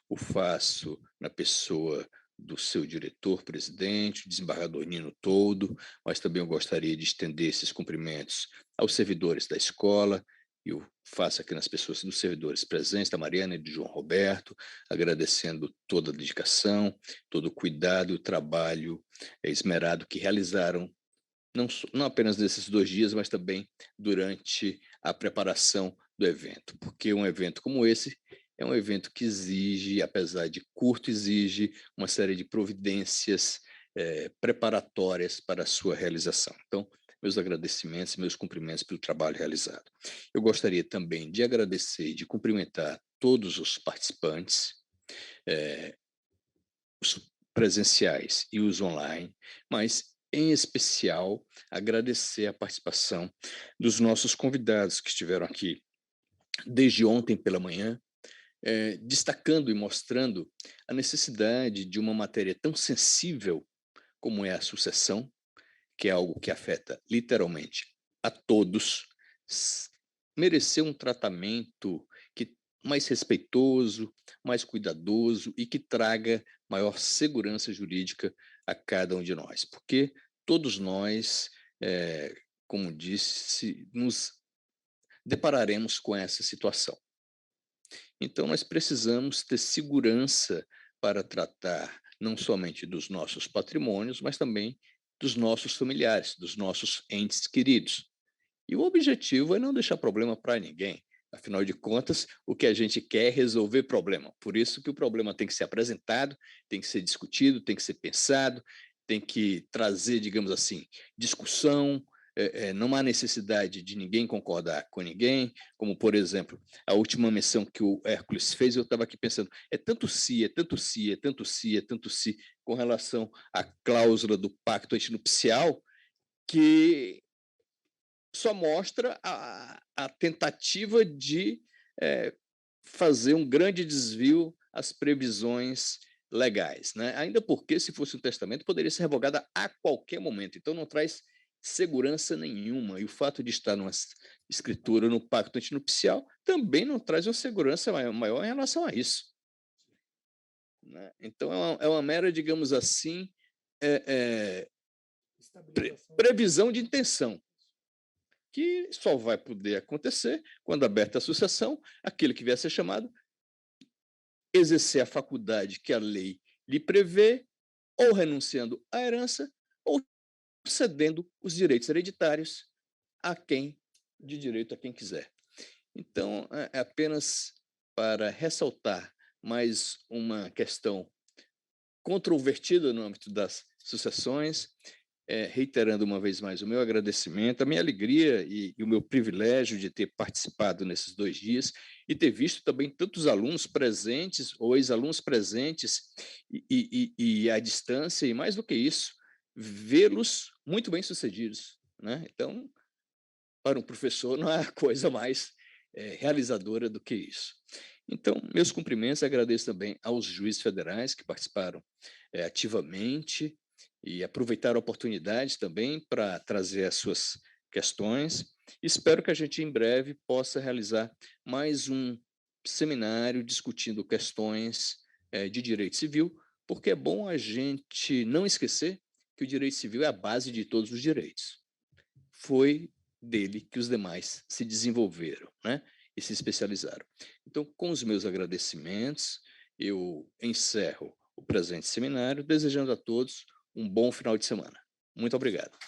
O faço na pessoa do seu diretor-presidente, o desembargador Nino Toldo, mas também eu gostaria de estender esses cumprimentos aos servidores da escola, e eu faço aqui nas pessoas dos servidores presentes, da Mariana e do João Roberto, agradecendo toda a dedicação, todo o cuidado e o trabalho esmerado que realizaram, não apenas nesses 2 dias, mas também durante a preparação do evento, porque um evento como esse é um evento que exige, apesar de curto, exige uma série de providências preparatórias para a sua realização. Então, meus agradecimentos e meus cumprimentos pelo trabalho realizado. Eu gostaria também de agradecer e de cumprimentar todos os participantes, os presenciais e os online, mas, em especial, agradecer a participação dos nossos convidados que estiveram aqui desde ontem pela manhã, destacando e mostrando a necessidade de uma matéria tão sensível como é a sucessão, que é algo que afeta literalmente a todos, merecer um tratamento mais respeitoso, mais cuidadoso e que traga maior segurança jurídica a cada um de nós, porque todos nós, como disse, nos depararemos com essa situação. Então, nós precisamos ter segurança para tratar não somente dos nossos patrimônios, mas também dos nossos familiares, dos nossos entes queridos. E o objetivo é não deixar problema para ninguém. Afinal de contas, o que a gente quer é resolver problema. Por isso que o problema tem que ser apresentado, tem que ser discutido, tem que ser pensado, tem que trazer, digamos assim, discussão. Não há necessidade de ninguém concordar com ninguém, como, por exemplo, a última menção que o Hércules fez, eu estava aqui pensando, é tanto si, com relação à cláusula do pacto antinupcial, que só mostra a tentativa de fazer um grande desvio às previsões legais, né? Ainda porque, se fosse um testamento, poderia ser revogada a qualquer momento. Então, não traz segurança nenhuma. E o fato de estar numa escritura no pacto antinupcial também não traz uma segurança maior em relação a isso, né? Então, é uma mera, digamos assim, previsão de intenção. que só vai poder acontecer quando aberta a sucessão, aquele que vier a ser chamado exercer a faculdade que a lei lhe prevê, ou renunciando à herança, ou cedendo os direitos hereditários a quem de direito a quem quiser. Então, é apenas para ressaltar mais uma questão controvertida no âmbito das sucessões, reiterando uma vez mais o meu agradecimento, a minha alegria e o meu privilégio de ter participado nesses 2 dias e ter visto também tantos alunos presentes ou ex-alunos presentes e à distância, e mais do que isso, vê-los muito bem-sucedidos, né? Então, para um professor não há coisa mais realizadora do que isso. Então, meus cumprimentos, agradeço também aos juízes federais que participaram ativamente e aproveitaram a oportunidade também para trazer as suas questões. Espero que a gente, em breve, possa realizar mais um seminário discutindo questões de direito civil, porque é bom a gente não esquecer que o direito civil é a base de todos os direitos. Foi dele que os demais se desenvolveram, né? E se especializaram. Então, com os meus agradecimentos, eu encerro o presente seminário, desejando a todos um bom final de semana. Muito obrigado.